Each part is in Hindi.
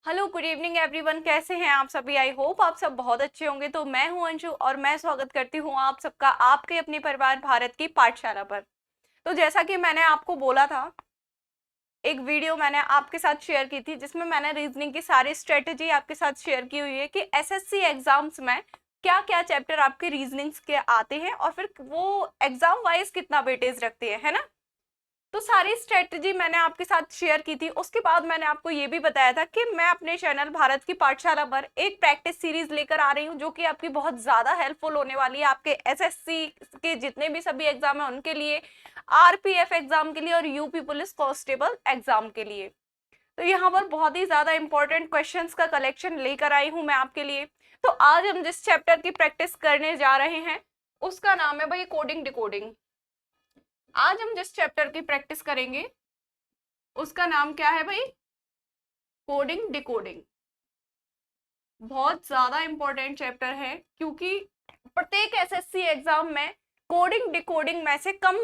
हेलो गुड इवनिंग एवरीवन, कैसे हैं आप सभी। आई होप आप सब बहुत अच्छे होंगे। तो मैं हूं अंशु और मैं स्वागत करती हूं आप सबका आपके अपने परिवार भारत की पाठशाला पर। तो जैसा कि मैंने आपको बोला था, एक वीडियो मैंने आपके साथ शेयर की थी जिसमें मैंने रीजनिंग की सारी स्ट्रेटेजी आपके साथ शेयर की हुई है कि एसएससी एग्जाम्स में क्या क्या चैप्टर आपके रीजनिंग्स के आते हैं और फिर वो एग्जाम वाइज कितना वेटेज रखते हैं, है ना। तो सारी स्ट्रेटजी मैंने आपके साथ शेयर की थी। उसके बाद मैंने आपको ये भी बताया था कि मैं अपने चैनल भारत की पाठशाला पर एक प्रैक्टिस सीरीज लेकर आ रही हूँ जो कि आपकी बहुत ज्यादा हेल्पफुल होने वाली है आपके एसएससी के जितने भी सभी एग्जाम है उनके लिए, आरपीएफ एग्जाम के लिए और यूपी पुलिस कांस्टेबल एग्जाम के लिए। तो यहाँ पर बहुत ही ज्यादा इंपॉर्टेंट क्वेश्चंस का कलेक्शन लेकर आई हूँ मैं आपके लिए। तो आज हम जिस चैप्टर की प्रैक्टिस करने जा रहे हैं उसका नाम है भाई कोडिंग डिकोडिंग। आज हम जिस चैप्टर की प्रैक्टिस करेंगे उसका नाम क्या है भाई, कोडिंग डिकोडिंग। बहुत ज्यादा इंपॉर्टेंट चैप्टर है क्योंकि प्रत्येक एसएससी एग्जाम में कोडिंग डिकोडिंग में से कम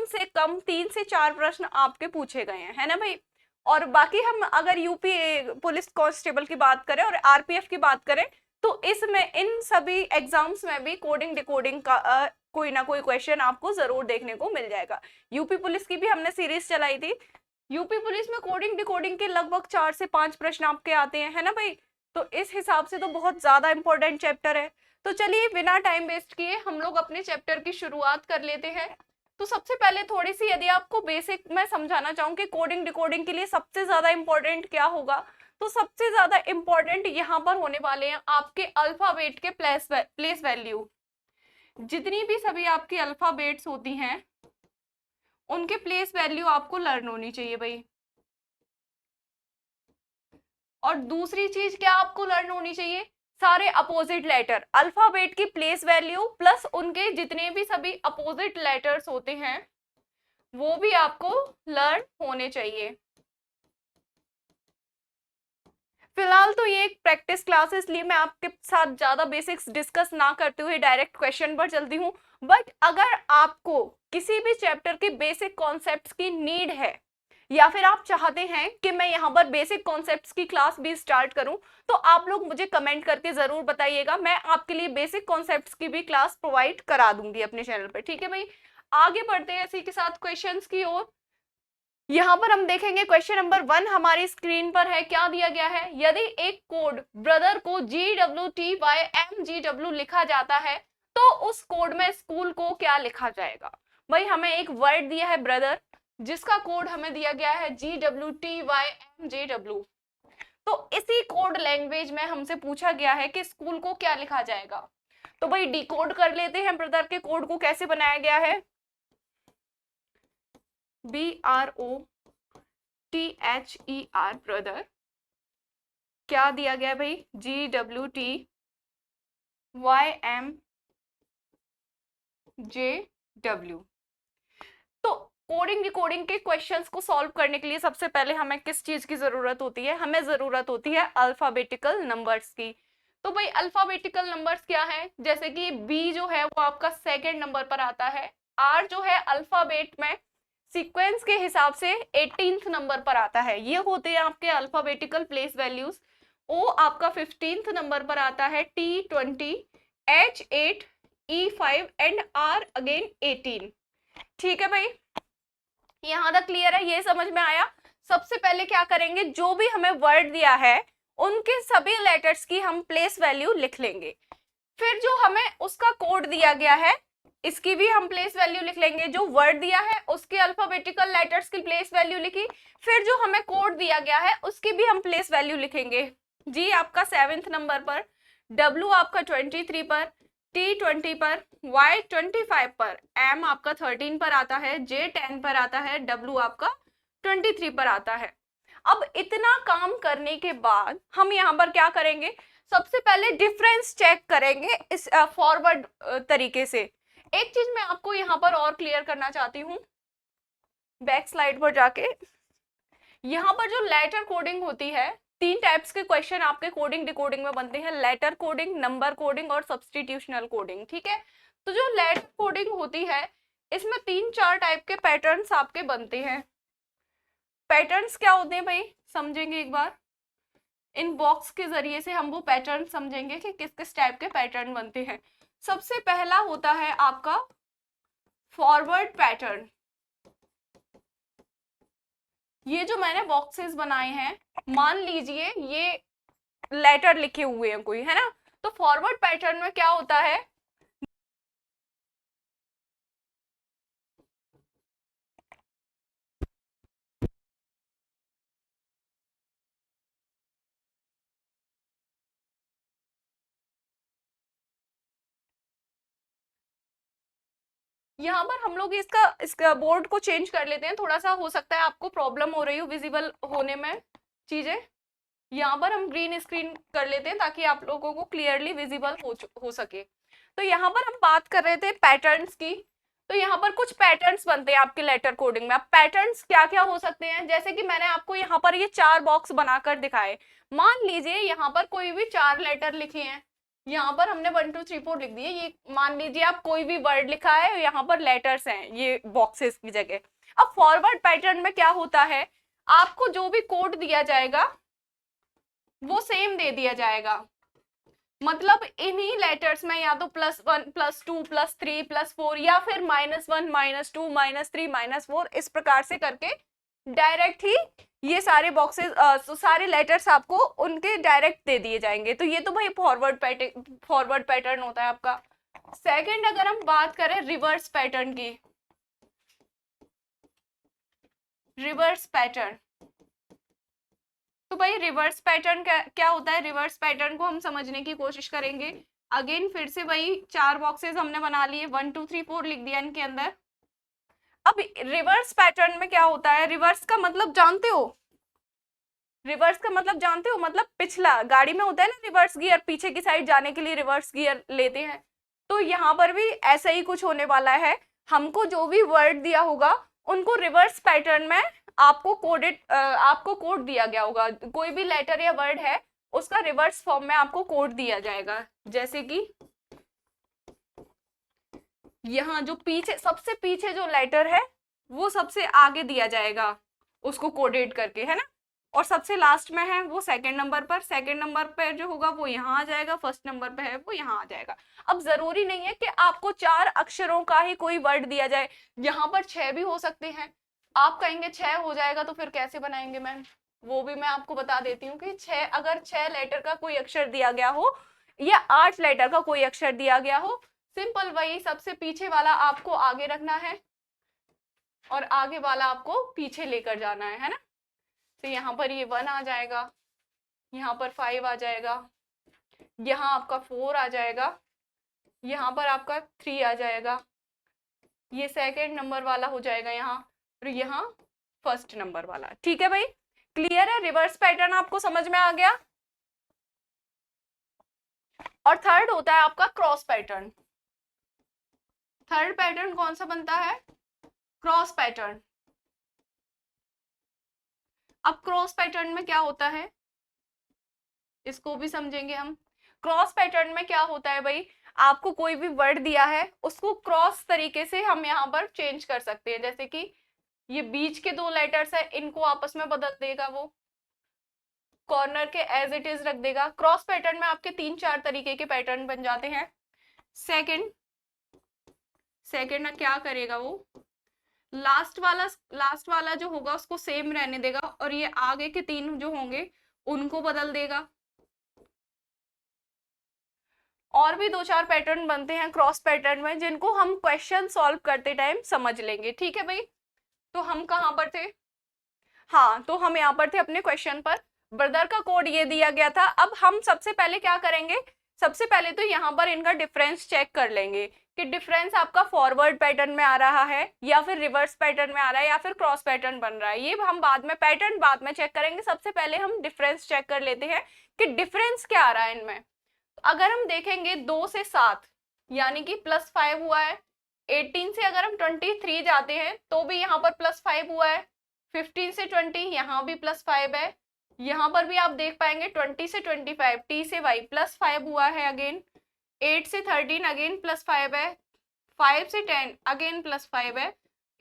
3 से 4 प्रश्न आपके पूछे गए हैं, है ना भाई। और बाकी हम अगर यूपी पुलिस कांस्टेबल की बात करें और आरपीएफ की बात करें तो इसमें इन सभी एग्जाम्स में भी कोडिंग डिकोडिंग का कोई ना कोई क्वेश्चन आपको जरूर देखने को मिल जाएगा। यूपी पुलिस की भी हमने सीरीज चलाई थी। यूपी पुलिस में कोडिंग डिकोडिंग के लगभग 4 से 5 प्रश्न आपके आते हैं, है ना भाई। तो इस हिसाब से तो बहुत ज्यादा इंपॉर्टेंट चैप्टर है। तो चलिए बिना टाइम वेस्ट किए हम लोग अपने चैप्टर की शुरुआत कर लेते हैं। तो सबसे पहले थोड़ी सी यदि आपको बेसिक मैं समझाना चाहूँ कि कोडिंग डिकोडिंग के लिए सबसे ज्यादा इंपॉर्टेंट क्या होगा, तो सबसे ज्यादा इंपॉर्टेंट यहाँ पर होने वाले हैं आपके अल्फाबेट के प्लेस वैल्यू। जितनी भी सभी आपकी अल्फाबेट्स होती हैं उनके प्लेस वैल्यू आपको लर्न होनी चाहिए भाई। और दूसरी चीज क्या आपको लर्न होनी चाहिए, सारे अपोजिट लेटर, अल्फाबेट की प्लेस वैल्यू प्लस उनके जितने भी सभी अपोजिट लेटर्स होते हैं वो भी आपको लर्न होने चाहिए। फिलहाल तो ये एक प्रैक्टिस क्लास है इसलिए मैं आपके साथ ज्यादा बेसिक्स डिस्कस ना करते हुए डायरेक्ट क्वेश्चन पर चलती हूँ। बट अगर आपको किसी भी चैप्टर के बेसिक कॉन्सेप्ट्स की नीड है या फिर आप चाहते हैं कि मैं यहाँ पर बेसिक कॉन्सेप्ट्स की क्लास भी स्टार्ट करूं तो आप लोग मुझे कमेंट करके जरूर बताइएगा। मैं आपके लिए बेसिक कॉन्सेप्ट्स की भी क्लास प्रोवाइड करा दूंगी अपने चैनल पर, ठीक है भाई। आगे बढ़ते हैं इसी के साथ क्वेश्चंस की ओर। यहाँ पर हम देखेंगे क्वेश्चन नंबर 1 हमारी स्क्रीन पर है। क्या दिया गया है, यदि एक कोड ब्रदर को GWTYMGW लिखा जाता है तो उस कोड में स्कूल को क्या लिखा जाएगा। भाई हमें एक वर्ड दिया है ब्रदर जिसका कोड हमें दिया गया है GWTYMGW। तो इसी कोड लैंग्वेज में हमसे पूछा गया है कि स्कूल को क्या लिखा जाएगा। तो भाई डिकोड कर लेते हैं ब्रदर के कोड को कैसे बनाया गया है। BROTHER ब्रदर, क्या दिया गया भाई GWTYMJW। तो कोडिंग डिकोडिंग के क्वेश्चंस को सॉल्व करने के लिए सबसे पहले हमें किस चीज की जरूरत होती है, हमें जरूरत होती है अल्फाबेटिकल नंबर्स की। तो भाई अल्फाबेटिकल नंबर्स क्या है, जैसे कि बी जो है वो आपका सेकंड नंबर पर आता है, आर जो है अल्फाबेट में सीक्वेंस के हिसाब से 18th नंबर पर आता है, ये होते हैं आपके अल्फाबेटिकल प्लेस वैल्यूज। ओ आपका 15th नंबर पर आता है, T20, H8, E5 and R again 18। ठीक है भाई, यहां तक क्लियर है, ये समझ में आया। सबसे पहले क्या करेंगे, जो भी हमें वर्ड दिया है उनके सभी लेटर्स की हम प्लेस वैल्यू लिख लेंगे। फिर जो हमें उसका कोड दिया गया है इसकी भी हम प्लेस वैल्यू लिख लेंगे। जो वर्ड दिया है उसके अल्फाबेटिकल लेटर्स की प्लेस वैल्यू लिखी, फिर जो हमें कोड दिया गया है उसकी भी हम प्लेस वैल्यू लिखेंगे। जी आपका 7th नंबर पर, W आपका 23 पर, T20 पर, Y25 पर, M आपका 13 पर आता है, J10 पर आता है, W आपका 23 पर आता है। अब इतना काम करने के बाद हम यहाँ पर क्या करेंगे, सबसे पहले डिफरेंस चेक करेंगे इस फॉरवर्ड तरीके से। एक चीज मैं आपको यहाँ पर और क्लियर करना चाहती हूँ, बैक स्लाइड पर जाके, यहाँ पर जो लेटर कोडिंग होती है, 3 टाइप्स के क्वेश्चन आपके कोडिंग डिकोडिंग में बनते हैं, लेटर कोडिंग, नंबर कोडिंग और सब्सटीट्यूशनल कोडिंग, ठीक है। तो जो लेटर कोडिंग होती है इसमें 3-4 टाइप के पैटर्न्स आपके बनते हैं। पैटर्न्स क्या होते हैं भाई, समझेंगे एक बार। इन बॉक्स के जरिए से हम वो पैटर्न समझेंगे कि किस किस टाइप के पैटर्न बनते हैं। सबसे पहला होता है आपका फॉरवर्ड पैटर्न। ये जो मैंने बॉक्सेस बनाए हैं, मान लीजिए ये लेटर लिखे हुए हैं कोई, है ना, तो फॉरवर्ड पैटर्न में क्या होता है, यहाँ पर हम लोग इसका बोर्ड को चेंज कर लेते हैं, थोड़ा सा हो सकता है आपको प्रॉब्लम हो रही हो विजिबल होने में चीजें। यहाँ पर हम ग्रीन स्क्रीन कर लेते हैं ताकि आप लोगों को क्लियरली विजिबल हो सके। तो यहाँ पर हम बात कर रहे थे पैटर्न्स की। तो यहाँ पर कुछ पैटर्न्स बनते हैं आपके लेटर कोडिंग में। अब पैटर्न्स क्या क्या हो सकते हैं, जैसे कि मैंने आपको यहाँ पर ये 4 बॉक्स बनाकर दिखाए। मान लीजिए यहाँ पर कोई भी 4 लेटर लिखे हैं, यहाँ पर हमने 1 2 3 4 लिख दिए। ये मान लीजिए आप कोई भी वर्ड लिखा है, यहाँ पर लेटर्स हैं ये बॉक्सेस की जगह। अब फॉरवर्ड पैटर्न में क्या होता है, आपको जो भी कोड दिया जाएगा वो सेम दे दिया जाएगा। मतलब इन्हीं लेटर्स में या तो +1 +2 +3 +4 या फिर -1 -2 -3 -4 इस प्रकार से करके डायरेक्ट ही ये सारे बॉक्सेस सारे लेटर्स आपको उनके डायरेक्ट दे दिए जाएंगे। तो ये तो भाई फॉरवर्ड पैटर्न होता है आपका। सेकंड, अगर हम बात करें रिवर्स पैटर्न की, रिवर्स पैटर्न, तो भाई रिवर्स पैटर्न क्या होता है, रिवर्स पैटर्न को हम समझने की कोशिश करेंगे। अगेन फिर से वही 4 बॉक्सेस हमने बना लिए, 1 2 3 4 लिख दिया इनके अंदर। अब रिवर्स पैटर्न में क्या होता है, रिवर्स का मतलब जानते हो, रिवर्स का मतलब जानते हो, मतलब पिछला, गाड़ी में होता है ना रिवर्स गियर, पीछे की साइड जाने के लिए रिवर्स गियर लेते हैं। तो यहाँ पर भी ऐसा ही कुछ होने वाला है। हमको जो भी वर्ड दिया होगा उनको रिवर्स पैटर्न में आपको कोड दिया गया होगा। कोई भी लेटर या वर्ड है उसका रिवर्स फॉर्म में आपको कोड दिया जाएगा। जैसे कि यहाँ जो पीछे सबसे पीछे जो लेटर है वो सबसे आगे दिया जाएगा उसको कोडेड करके, है ना, और सबसे लास्ट में है वो सेकंड नंबर पर जो होगा वो यहाँ आ जाएगा, फर्स्ट नंबर पे है वो यहाँ आ जाएगा। अब जरूरी नहीं है कि आपको 4 अक्षरों का ही कोई वर्ड दिया जाए, यहाँ पर 6 भी हो सकते हैं। आप कहेंगे 6 हो जाएगा तो फिर कैसे बनाएंगे मैम, वो भी मैं आपको बता देती हूँ कि अगर 6 लेटर का कोई अक्षर दिया गया हो या 8 लेटर का कोई अक्षर दिया गया हो, सिंपल वही सबसे पीछे वाला आपको आगे रखना है और आगे वाला आपको पीछे लेकर जाना है ना। तो यहाँ पर ये 1 आ जाएगा, यहाँ पर 5 आ जाएगा, यहाँ आपका 4 आ जाएगा, यहाँ पर आपका 3 आ जाएगा, ये सेकंड नंबर वाला हो जाएगा यहाँ, और यहाँ फर्स्ट नंबर वाला। ठीक है भाई, क्लियर है, रिवर्स पैटर्न आपको समझ में आ गया। और थर्ड होता है आपका क्रॉस पैटर्न। थर्ड पैटर्न कौन सा बनता है, क्रॉस पैटर्न। अब क्रॉस पैटर्न में क्या होता है इसको भी समझेंगे हम। क्रॉस पैटर्न में क्या होता है भाई, आपको कोई भी वर्ड दिया है उसको क्रॉस तरीके से हम यहाँ पर चेंज कर सकते हैं। जैसे कि ये बीच के 2 लेटर्स है, इनको आपस में बदल देगा, वो कॉर्नर के एज इट इज रख देगा। क्रॉस पैटर्न में आपके 3 4 तरीके के पैटर्न बन जाते हैं। सेकंड क्या करेगा, वो लास्ट वाला जो होगा उसको सेम रहने देगा और ये आगे के 3 जो होंगे उनको बदल देगा। और भी 2 4 पैटर्न बनते हैं क्रॉस पैटर्न में जिनको हम क्वेश्चन सॉल्व करते टाइम समझ लेंगे। ठीक है भाई, तो हम कहाँ पर थे, हाँ, तो हम यहाँ पर थे अपने क्वेश्चन पर। ब्रदर का कोड ये दिया गया था। अब हम सबसे पहले क्या करेंगे, सबसे पहले तो यहाँ पर इनका डिफरेंस चेक कर लेंगे कि डिफरेंस आपका फॉरवर्ड पैटर्न में आ रहा है या फिर रिवर्स पैटर्न में आ रहा है या फिर क्रॉस पैटर्न बन रहा है। ये हम बाद में पैटर्न बाद में चेक करेंगे, सबसे पहले हम डिफरेंस चेक कर लेते हैं कि डिफरेंस क्या आ रहा है इनमें। अगर हम देखेंगे 2 से 7 यानी कि +5 हुआ है। 18 से अगर हम 23 जाते हैं तो भी यहाँ पर +5 हुआ है। 15 से 20 यहाँ भी +5 है। यहाँ पर भी आप देख पाएंगे 20 से 25 T से Y +5 हुआ है अगेन। 8 से 13 अगेन +5 है। 5 से 10 अगेन +5 है।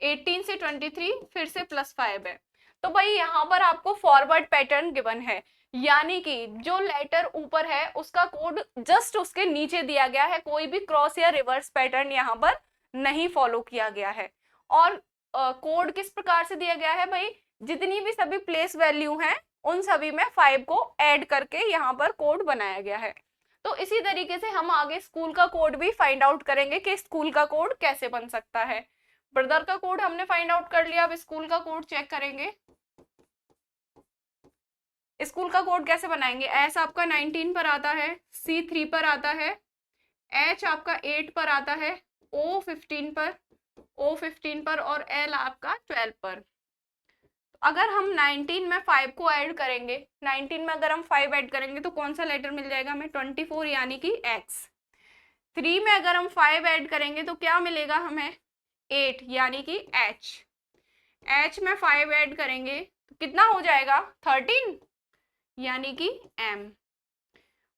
18 से 23 फिर से +5 है। तो भाई यहाँ पर आपको फॉरवर्ड पैटर्न गिवन है, यानी कि जो लेटर ऊपर है उसका कोड जस्ट उसके नीचे दिया गया है, कोई भी क्रॉस या रिवर्स पैटर्न यहाँ पर नहीं फॉलो किया गया है। और कोड किस प्रकार से दिया गया है भाई, जितनी भी सभी प्लेस वैल्यू हैं उन सभी में 5 को ऐड करके यहाँ पर कोड बनाया गया है। तो इसी तरीके से हम आगे स्कूल का कोड भी फाइंड आउट करेंगे कि स्कूल का कोड कैसे बन सकता है। ब्रदर का कोड हमने फाइंड आउट कर लिया, अब स्कूल का कोड चेक करेंगे। स्कूल का कोड कैसे बनाएंगे, एस आपका 19 पर आता है, सी 3 पर आता है, एच आपका 8 पर आता है, ओ 15 पर, और एल आपका 12 पर। अगर हम 19 में 5 को ऐड करेंगे, 19 में अगर हम 5 ऐड करेंगे तो कौन सा लेटर मिल जाएगा हमें, 24 यानी कि एक्स। 3 में अगर हम 5 ऐड करेंगे तो क्या मिलेगा हमें, 8 यानी कि एच। एच में 5 ऐड करेंगे तो कितना हो जाएगा, 13 यानी कि एम।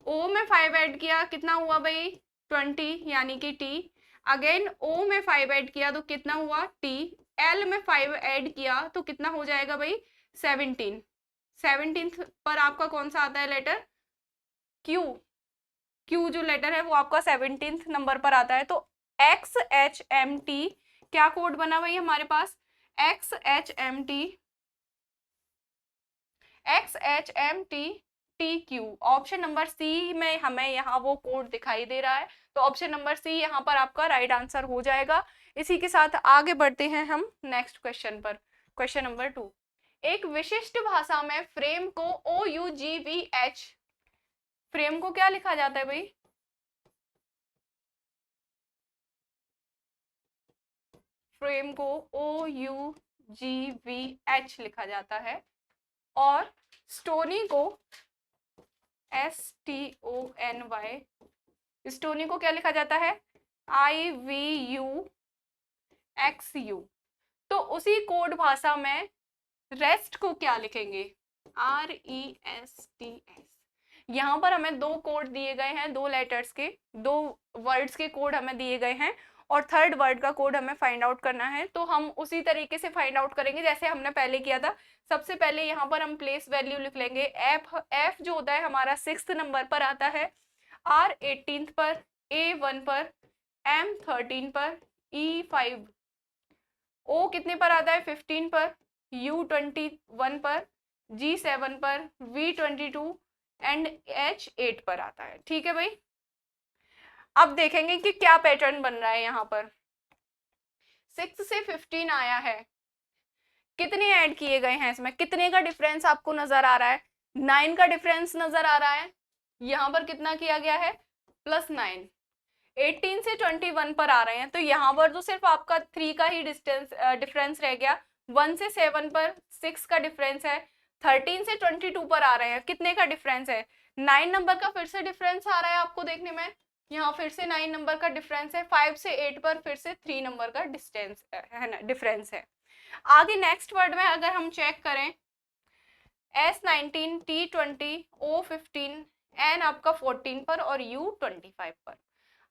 ओ में 5 ऐड किया कितना हुआ भाई, 20 यानी कि टी। अगेन ओ में 5 ऐड किया तो कितना हुआ, टी। एल में 5 ऐड किया तो कितना हो जाएगा भाई, 17। 17 पर आपका कौन सा आता है लेटर, क्यू। क्यू जो लेटर है वो आपका 17 नंबर पर आता है। तो एक्स एच एम टी क्या कोड बना भाई हमारे पास, X H M T, X H M T T Q. Option number C में हमें यहाँ वो कोड दिखाई दे रहा है, तो ऑप्शन नंबर सी यहाँ पर आपका राइट आंसर हो जाएगा। इसी के साथ आगे बढ़ते हैं हम नेक्स्ट क्वेश्चन पर। क्वेश्चन नंबर 2, एक विशिष्ट भाषा में फ्रेम को O U G V H, frame को क्या लिखा जाता है भाई, फ्रेम को O U G V H लिखा जाता है, और स्टोनी को S T O N Y, stony को क्या लिखा जाता है, I V U X U. तो उसी कोड भाषा में रेस्ट को क्या लिखेंगे, R E S T S. यहाँ पर हमें दो कोड दिए गए हैं, दो लेटर्स के, दो वर्ड्स के कोड हमें दिए गए हैं, और थर्ड वर्ड का कोड हमें फाइंड आउट करना है। तो हम उसी तरीके से फाइंड आउट करेंगे जैसे हमने पहले किया था। सबसे पहले यहाँ पर हम प्लेस वैल्यू लिख लेंगे। एफ एफ जो होता है हमारा 6th नंबर पर आता है, आर 18th पर, ए 1 पर, एम 13 पर, ई 5, ओ कितने पर आता है 15 पर, यू 21 पर, जी 7 पर, वी 22 एंड एच 8 पर आता है। ठीक है भाई, अब देखेंगे कि क्या पैटर्न बन रहा है यहाँ पर। 6 से 15 आया है, कितने ऐड किए गए हैं इसमें, कितने का डिफरेंस आपको नजर आ रहा है, 9 का डिफरेंस नजर आ रहा है। यहाँ पर कितना किया गया है, +9। 18 से 21 पर आ रहे हैं, तो यहाँ पर तो सिर्फ आपका 3 का ही डिफरेंस रह गया। 1 से 7 पर 6 का डिफरेंस है। 13 से 22 पर आ रहे हैं, कितने का डिफरेंस है, 9 नंबर का फिर से डिफरेंस आ रहा है आपको देखने में। यहाँ फिर से 9 नंबर का डिफरेंस है। 5 से 8 पर फिर से 3 नंबर का डिस्टेंस है ना, डिफरेंस है। आगे नेक्स्ट वर्ड में अगर हम चेक करें, S19 T20 O15 N आपका 14 पर और U 25 पर,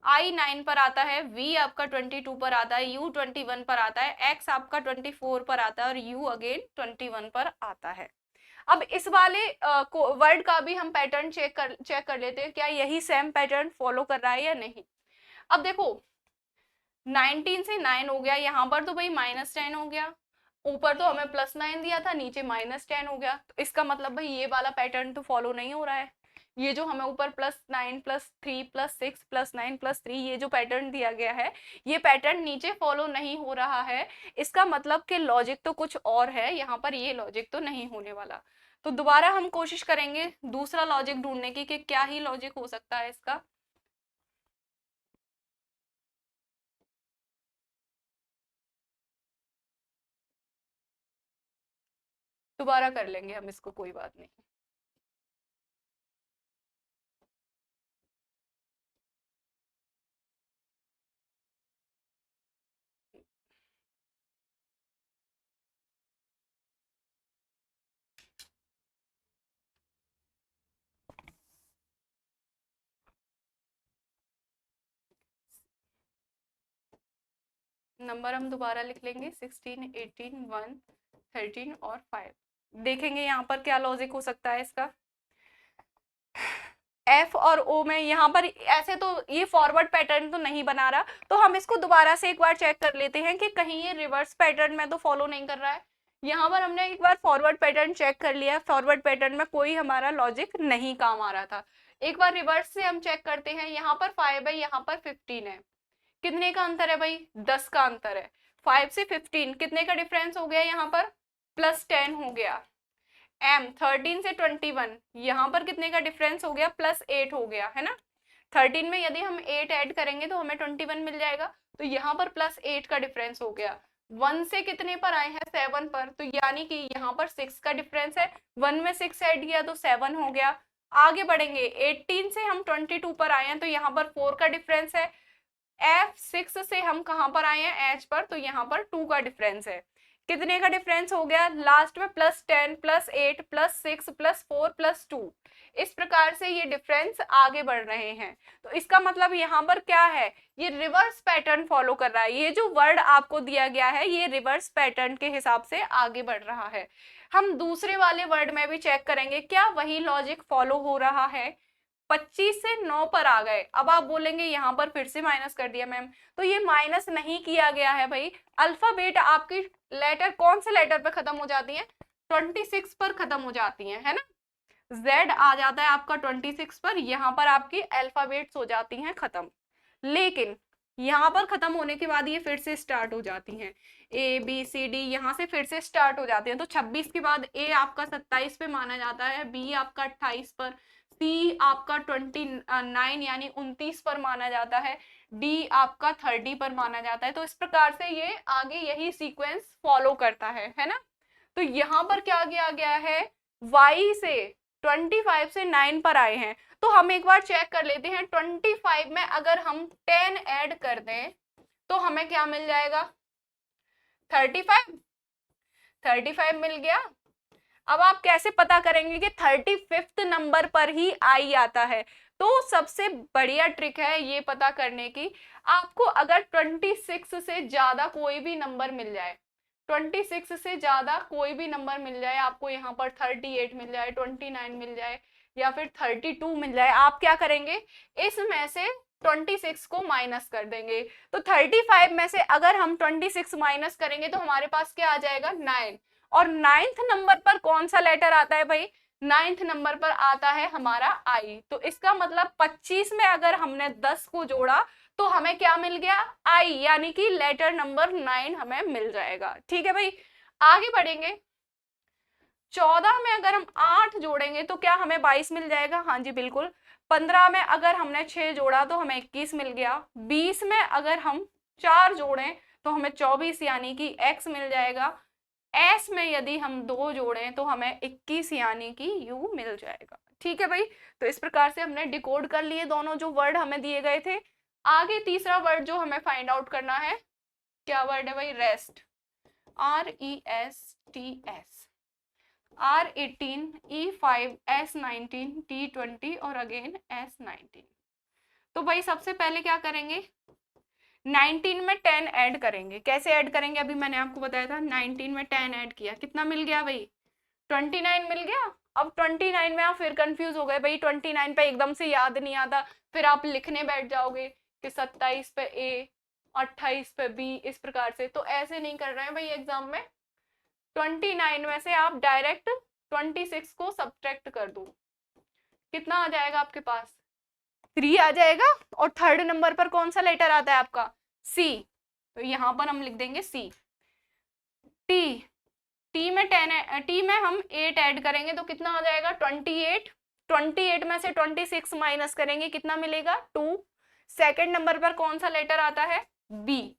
I 9 पर आता है, V आपका 22 पर आता है, U 21 पर आता है, X आपका 24 पर आता है और U अगेन 21 पर आता है। अब इस वाले वर्ड का भी हम पैटर्न चेक कर लेते हैं, क्या यही सेम पैटर्न फॉलो कर रहा है या नहीं। अब देखो 19 से 9 हो गया, यहाँ पर तो भाई -10 हो गया, ऊपर तो हमें +9 दिया था, नीचे -10 हो गया, तो इसका मतलब भाई ये वाला पैटर्न तो फॉलो नहीं हो रहा है। ये जो हमें ऊपर +9 +3 +6 +9 +3 ये जो पैटर्न दिया गया है, ये पैटर्न नीचे फॉलो नहीं हो रहा है। इसका मतलब कि लॉजिक तो कुछ और है, यहाँ पर ये लॉजिक तो नहीं होने वाला। तो दोबारा हम कोशिश करेंगे दूसरा लॉजिक ढूंढने की कि क्या ही लॉजिक हो सकता है इसका। दोबारा कर लेंगे हम इसको, कोई बात नहीं। नंबर हम दोबारा लिख लेंगे, 16 18 1 13 और 5। देखेंगे यहाँ पर क्या लॉजिक हो सकता है इसका। एफ और ओ में यहाँ पर ऐसे तो ये फॉरवर्ड पैटर्न तो नहीं बना रहा, तो हम इसको दोबारा से एक बार चेक कर लेते हैं कि कहीं ये रिवर्स पैटर्न में तो फॉलो नहीं कर रहा है। यहाँ पर हमने एक बार फॉरवर्ड पैटर्न चेक कर लिया, फॉरवर्ड पैटर्न में कोई हमारा लॉजिक नहीं काम आ रहा था। एक बार रिवर्स से हम चेक करते हैं, यहाँ पर 5 है, यहाँ पर 15 है। कितने का अंतर है भाई? 10 का अंतर है। 5 से 15 कितने का डिफरेंस हो गया? यहाँ पर +10 हो गया। m 13 से 21 यहाँ पर कितने का डिफरेंस हो गया? +8 हो गया, है ना। 13 में यदि हम 8 ऐड करेंगे तो हमें 21 मिल जाएगा, तो यहाँ पर +8 का डिफरेंस हो गया। 1 से कितने पर आए हैं? 7 पर, तो यानी कि यहाँ पर 6 का डिफरेंस है। 1 में 6 ऐड किया तो 7 हो गया। आगे बढ़ेंगे, 18 से हम 22 पर आए हैं, तो यहाँ पर 4 का डिफरेंस है। F6 से हम कहाँ पर आए हैं? H पर, तो यहाँ पर 2 का डिफरेंस है। कितने का डिफरेंस हो गया? लास्ट में +10 +8 +6 +4 +2, इस प्रकार से ये डिफरेंस आगे बढ़ रहे हैं। तो इसका मतलब यहाँ पर क्या है? ये रिवर्स पैटर्न फॉलो कर रहा है। ये जो वर्ड आपको दिया गया है ये रिवर्स पैटर्न के हिसाब से आगे बढ़ रहा है। हम दूसरे वाले वर्ड में भी चेक करेंगे क्या वही लॉजिक फॉलो हो रहा है। 25 से 9 पर आ गए। अब आप बोलेंगे यहाँ पर फिर से माइनस कर दिया मैम, तो ये माइनस नहीं किया गया है भाई। अल्फाबेट आपकी लेटर कौन से लेटर पर खत्म हो जाती है? 26 पर खत्म हो जाती है ना। Z आ जाता है आपका 26 पर, यहाँ पर आपकी अल्फाबेट्स हो जाती हैं खत्म। लेकिन यहाँ पर खत्म होने के बाद ये फिर से स्टार्ट हो जाती हैं, ABCD यहाँ से फिर से स्टार्ट हो जाते हैं। तो 26 के बाद A आपका 27 पे माना जाता है, B आपका 28 पर, C आपका 29 यानी 29 पर माना जाता है, D आपका 30 पर माना जाता है। तो इस प्रकार से ये आगे यही सीक्वेंस फॉलो करता है ना। तो यहाँ पर क्या किया गया है? Y से 25 से 9 पर आए हैं, तो हम एक बार चेक कर लेते हैं। 25 में अगर हम 10 ऐड कर दें तो हमें क्या मिल जाएगा? 35 मिल गया। अब आप कैसे पता करेंगे कि 35th नंबर पर ही आई आता है? तो सबसे बढ़िया ट्रिक है ये पता करने की, आपको अगर 26 से ज्यादा कोई भी नंबर मिल जाए, 26 से ज्यादा कोई भी नंबर मिल जाए आपको, यहाँ पर 38 मिल जाए, 29 मिल जाए या फिर 32 मिल जाए, आप क्या करेंगे? इसमें से 26 को माइनस कर देंगे। तो 35 में से अगर हम 26 माइनस करेंगे तो हमारे पास क्या आ जाएगा? 9। और 9th नंबर पर कौन सा लेटर आता है भाई? 9th नंबर पर आता है हमारा आई। तो इसका मतलब 25 में अगर हमने 10 को जोड़ा तो हमें क्या मिल गया? आई, यानी कि लेटर नंबर 9 हमें मिल जाएगा। ठीक है भाई, आगे बढ़ेंगे। 14 में अगर हम 8 जोड़ेंगे तो क्या हमें 22 मिल जाएगा? हाँ जी बिल्कुल। 15 में अगर हमने 6 जोड़ा तो हमें 21 मिल गया। 20 में अगर हम 4 जोड़ें तो हमें 24 यानी कि x मिल जाएगा। S में यदि हम 2 जोड़ें तो हमें 21 यानी कि U मिल जाएगा। ठीक है भाई, तो इस प्रकार से हमने डिकोड कर लिए दोनों जो वर्ड हमें दिए गए थे। आगे तीसरा वर्ड जो हमें फाइंड आउट करना है, क्या वर्ड है भाई? Rest, RESTS, R18, E5, S19, T20 और अगेन S19। तो भाई सबसे पहले क्या करेंगे? 19 में 10 ऐड करेंगे। कैसे ऐड करेंगे? अभी मैंने आपको बताया था। 19 में 10 ऐड किया, कितना मिल गया भाई? 29 मिल गया। अब 29 में आप फिर कंफ्यूज हो गए भाई, 29 पे एकदम से याद नहीं आता, फिर आप लिखने बैठ जाओगे कि 27 पे A, 28 पे B, इस प्रकार से। तो ऐसे नहीं कर रहे हैं भाई एग्जाम में। 29 में से आप डायरेक्ट 26 को सब्ट्रैक्ट कर दो, कितना आ जाएगा आपके पास? 3 आ जाएगा। और 3rd नंबर पर कौन सा लेटर आता है आपका? C, तो यहाँ पर हम लिख देंगे C। T में 10 T में हम 8 ऐड करेंगे तो कितना आ जाएगा? 28। 28 में से 26 माइनस करेंगे, कितना मिलेगा? 2। 2nd नंबर पर कौन सा लेटर आता है? B।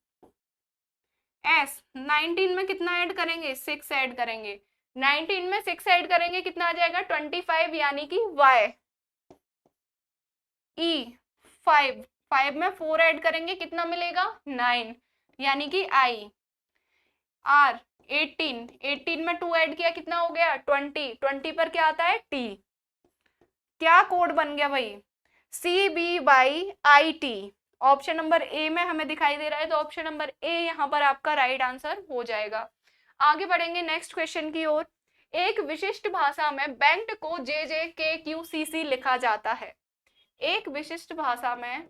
S 19 में कितना ऐड करेंगे? 6 ऐड करेंगे। 19 में 6 ऐड करेंगे, कितना आ जाएगा? 25 यानी कि Y। E 5 में 4 ऐड करेंगे, कितना मिलेगा? 9 यानी कि I। R 18 में 2 ऐड किया, कितना हो गया? 20 पर क्या आता है? T। क्या कोड बन गया भाई? CBYIT। ऑप्शन नंबर ए में हमें दिखाई दे रहा है, तो ऑप्शन नंबर ए यहाँ पर आपका राइट आंसर हो जाएगा। आगे बढ़ेंगे नेक्स्ट क्वेश्चन की ओर। एक विशिष्ट भाषा में बैंड को जे जे के क्यू सी सी लिखा जाता है। एक विशिष्ट भाषा में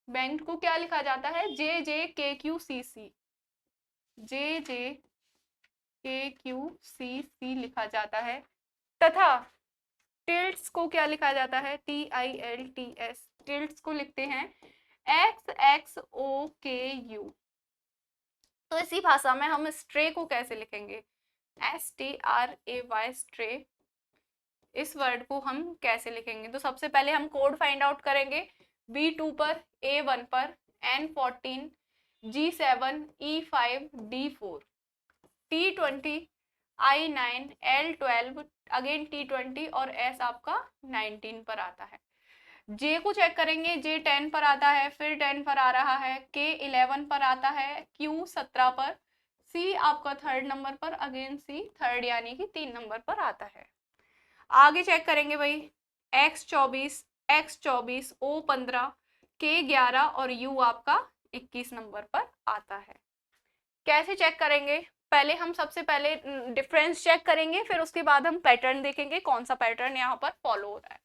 बैंड को क्या लिखा जाता है? जे जे के क्यू सी सी, जे जे के क्यू सी सी लिखा जाता है। तथा टिल्ट्स को क्या लिखा जाता है? T I L T S, tilts को लिखते हैं एक्स एक्स ओ के यू। तो इसी भाषा में हम स्ट्रे को कैसे लिखेंगे? S T R A Y, stray. इस वर्ड को हम कैसे लिखेंगे? तो सबसे पहले हम कोड फाइंड आउट करेंगे। B2 पर, A1 पर, N14, G7, E5, D4, T20, I9, L12, again T20 और S आपका 19 पर आता है। J को चेक करेंगे, J 10 पर आता है, फिर 10 पर आ रहा है, K 11 पर आता है, Q 17 पर, C आपका थर्ड नंबर पर, अगेन C थर्ड यानी कि 3 नंबर पर आता है। आगे चेक करेंगे भाई, X24, X24, O15, K11 और U आपका 21 नंबर पर आता है। कैसे चेक करेंगे? पहले हम सबसे पहले डिफरेंस चेक करेंगे, फिर उसके बाद हम पैटर्न देखेंगे कौन सा पैटर्न यहाँ पर फॉलो हो रहा है।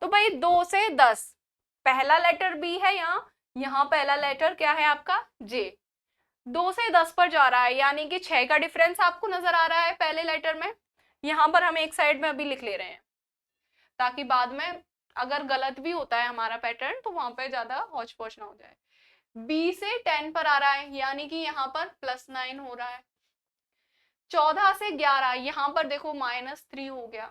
तो भाई 2 से 10, पहला लेटर B है यहाँ पहला लेटर क्या है आपका? J। 2 से 10 पर जा रहा है, यानी कि 6 का डिफरेंस आपको नजर आ रहा है पहले लेटर में। यहाँ पर हम एक साइड में अभी लिख ले रहे हैं, ताकि बाद में अगर गलत भी होता है हमारा पैटर्न तो वहां पे ज्यादा हौच पौच ना हो जाए। B से 10 पर आ रहा है, यानी कि यहाँ पर +9 हो रहा है। 14 से 11, यहाँ पर देखो -3 हो गया।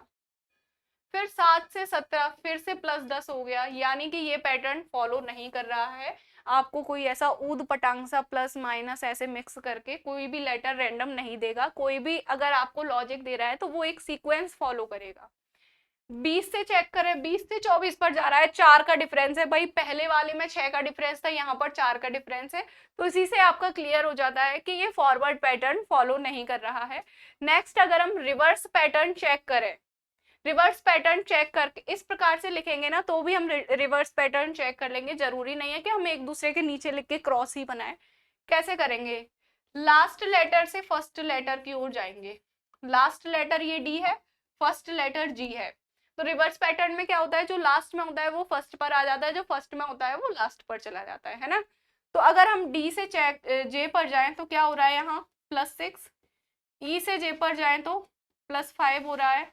फिर 7 से 17, फिर से +10 हो गया, यानी कि ये पैटर्न फॉलो नहीं कर रहा है। आपको कोई ऐसा ऊद पटांग सा प्लस माइनस ऐसे मिक्स करके कोई भी लेटर रैंडम नहीं देगा। कोई भी अगर आपको लॉजिक दे रहा है तो वो एक सीक्वेंस फॉलो करेगा। 20 से चेक करें, 20 से 24 पर जा रहा है, 4 का डिफरेंस है भाई। पहले वाले में 6 का डिफरेंस था, यहाँ पर 4 का डिफरेंस है। तो इसी से आपका क्लियर हो जाता है कि ये फॉरवर्ड पैटर्न फॉलो नहीं कर रहा है। नेक्स्ट अगर हम रिवर्स पैटर्न चेक करें, रिवर्स पैटर्न चेक करके इस प्रकार से लिखेंगे ना, तो भी हम रिवर्स पैटर्न चेक कर लेंगे। जरूरी नहीं है कि हम एक दूसरे के नीचे लिख के क्रॉस ही बनाए। कैसे करेंगे? लास्ट लेटर से फर्स्ट लेटर की ओर जाएंगे। लास्ट लेटर ये डी है, फर्स्ट लेटर जी है। तो रिवर्स पैटर्न में क्या होता है? जो लास्ट में होता है वो फर्स्ट पर आ जाता है, जो फर्स्ट में होता है वो लास्ट पर चला जाता है ना। तो अगर हम डी से चेक जे पर जाएं तो क्या हो रहा है यहाँ? +6। ई से जे पर जाएं तो +5 हो रहा है।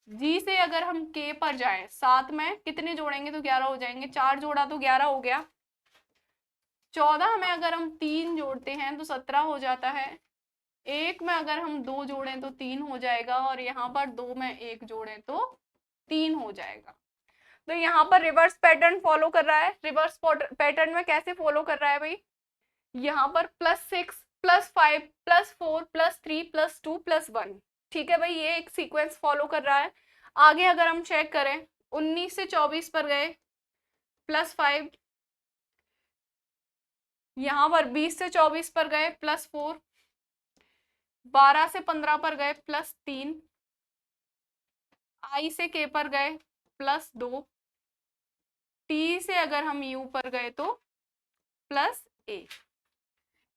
जी से अगर हम के पर जाएं, 7 में कितने जोड़ेंगे तो 11 हो जाएंगे। 4 जोड़ा तो 11 हो गया। 14 में अगर हम 3 जोड़ते हैं तो 17 हो जाता है। 1 में अगर हम 2 जोड़ें तो 3 हो जाएगा, और यहाँ पर 2 में 1 जोड़ें तो 3 हो जाएगा। तो यहाँ पर रिवर्स पैटर्न फॉलो कर रहा है। रिवर्स पैटर्न में कैसे फॉलो कर रहा है भाई? यहाँ पर +6, +5, +4, +3, +2, +1। ठीक है भाई, ये एक सीक्वेंस फॉलो कर रहा है। आगे अगर हम चेक करें, 19 से 24 पर गए +5, यहाँ पर 20 से 24 पर गए +4, 12 से 15 पर गए +3, आई से के पर गए +2, टी से अगर हम यू पर गए तो +1।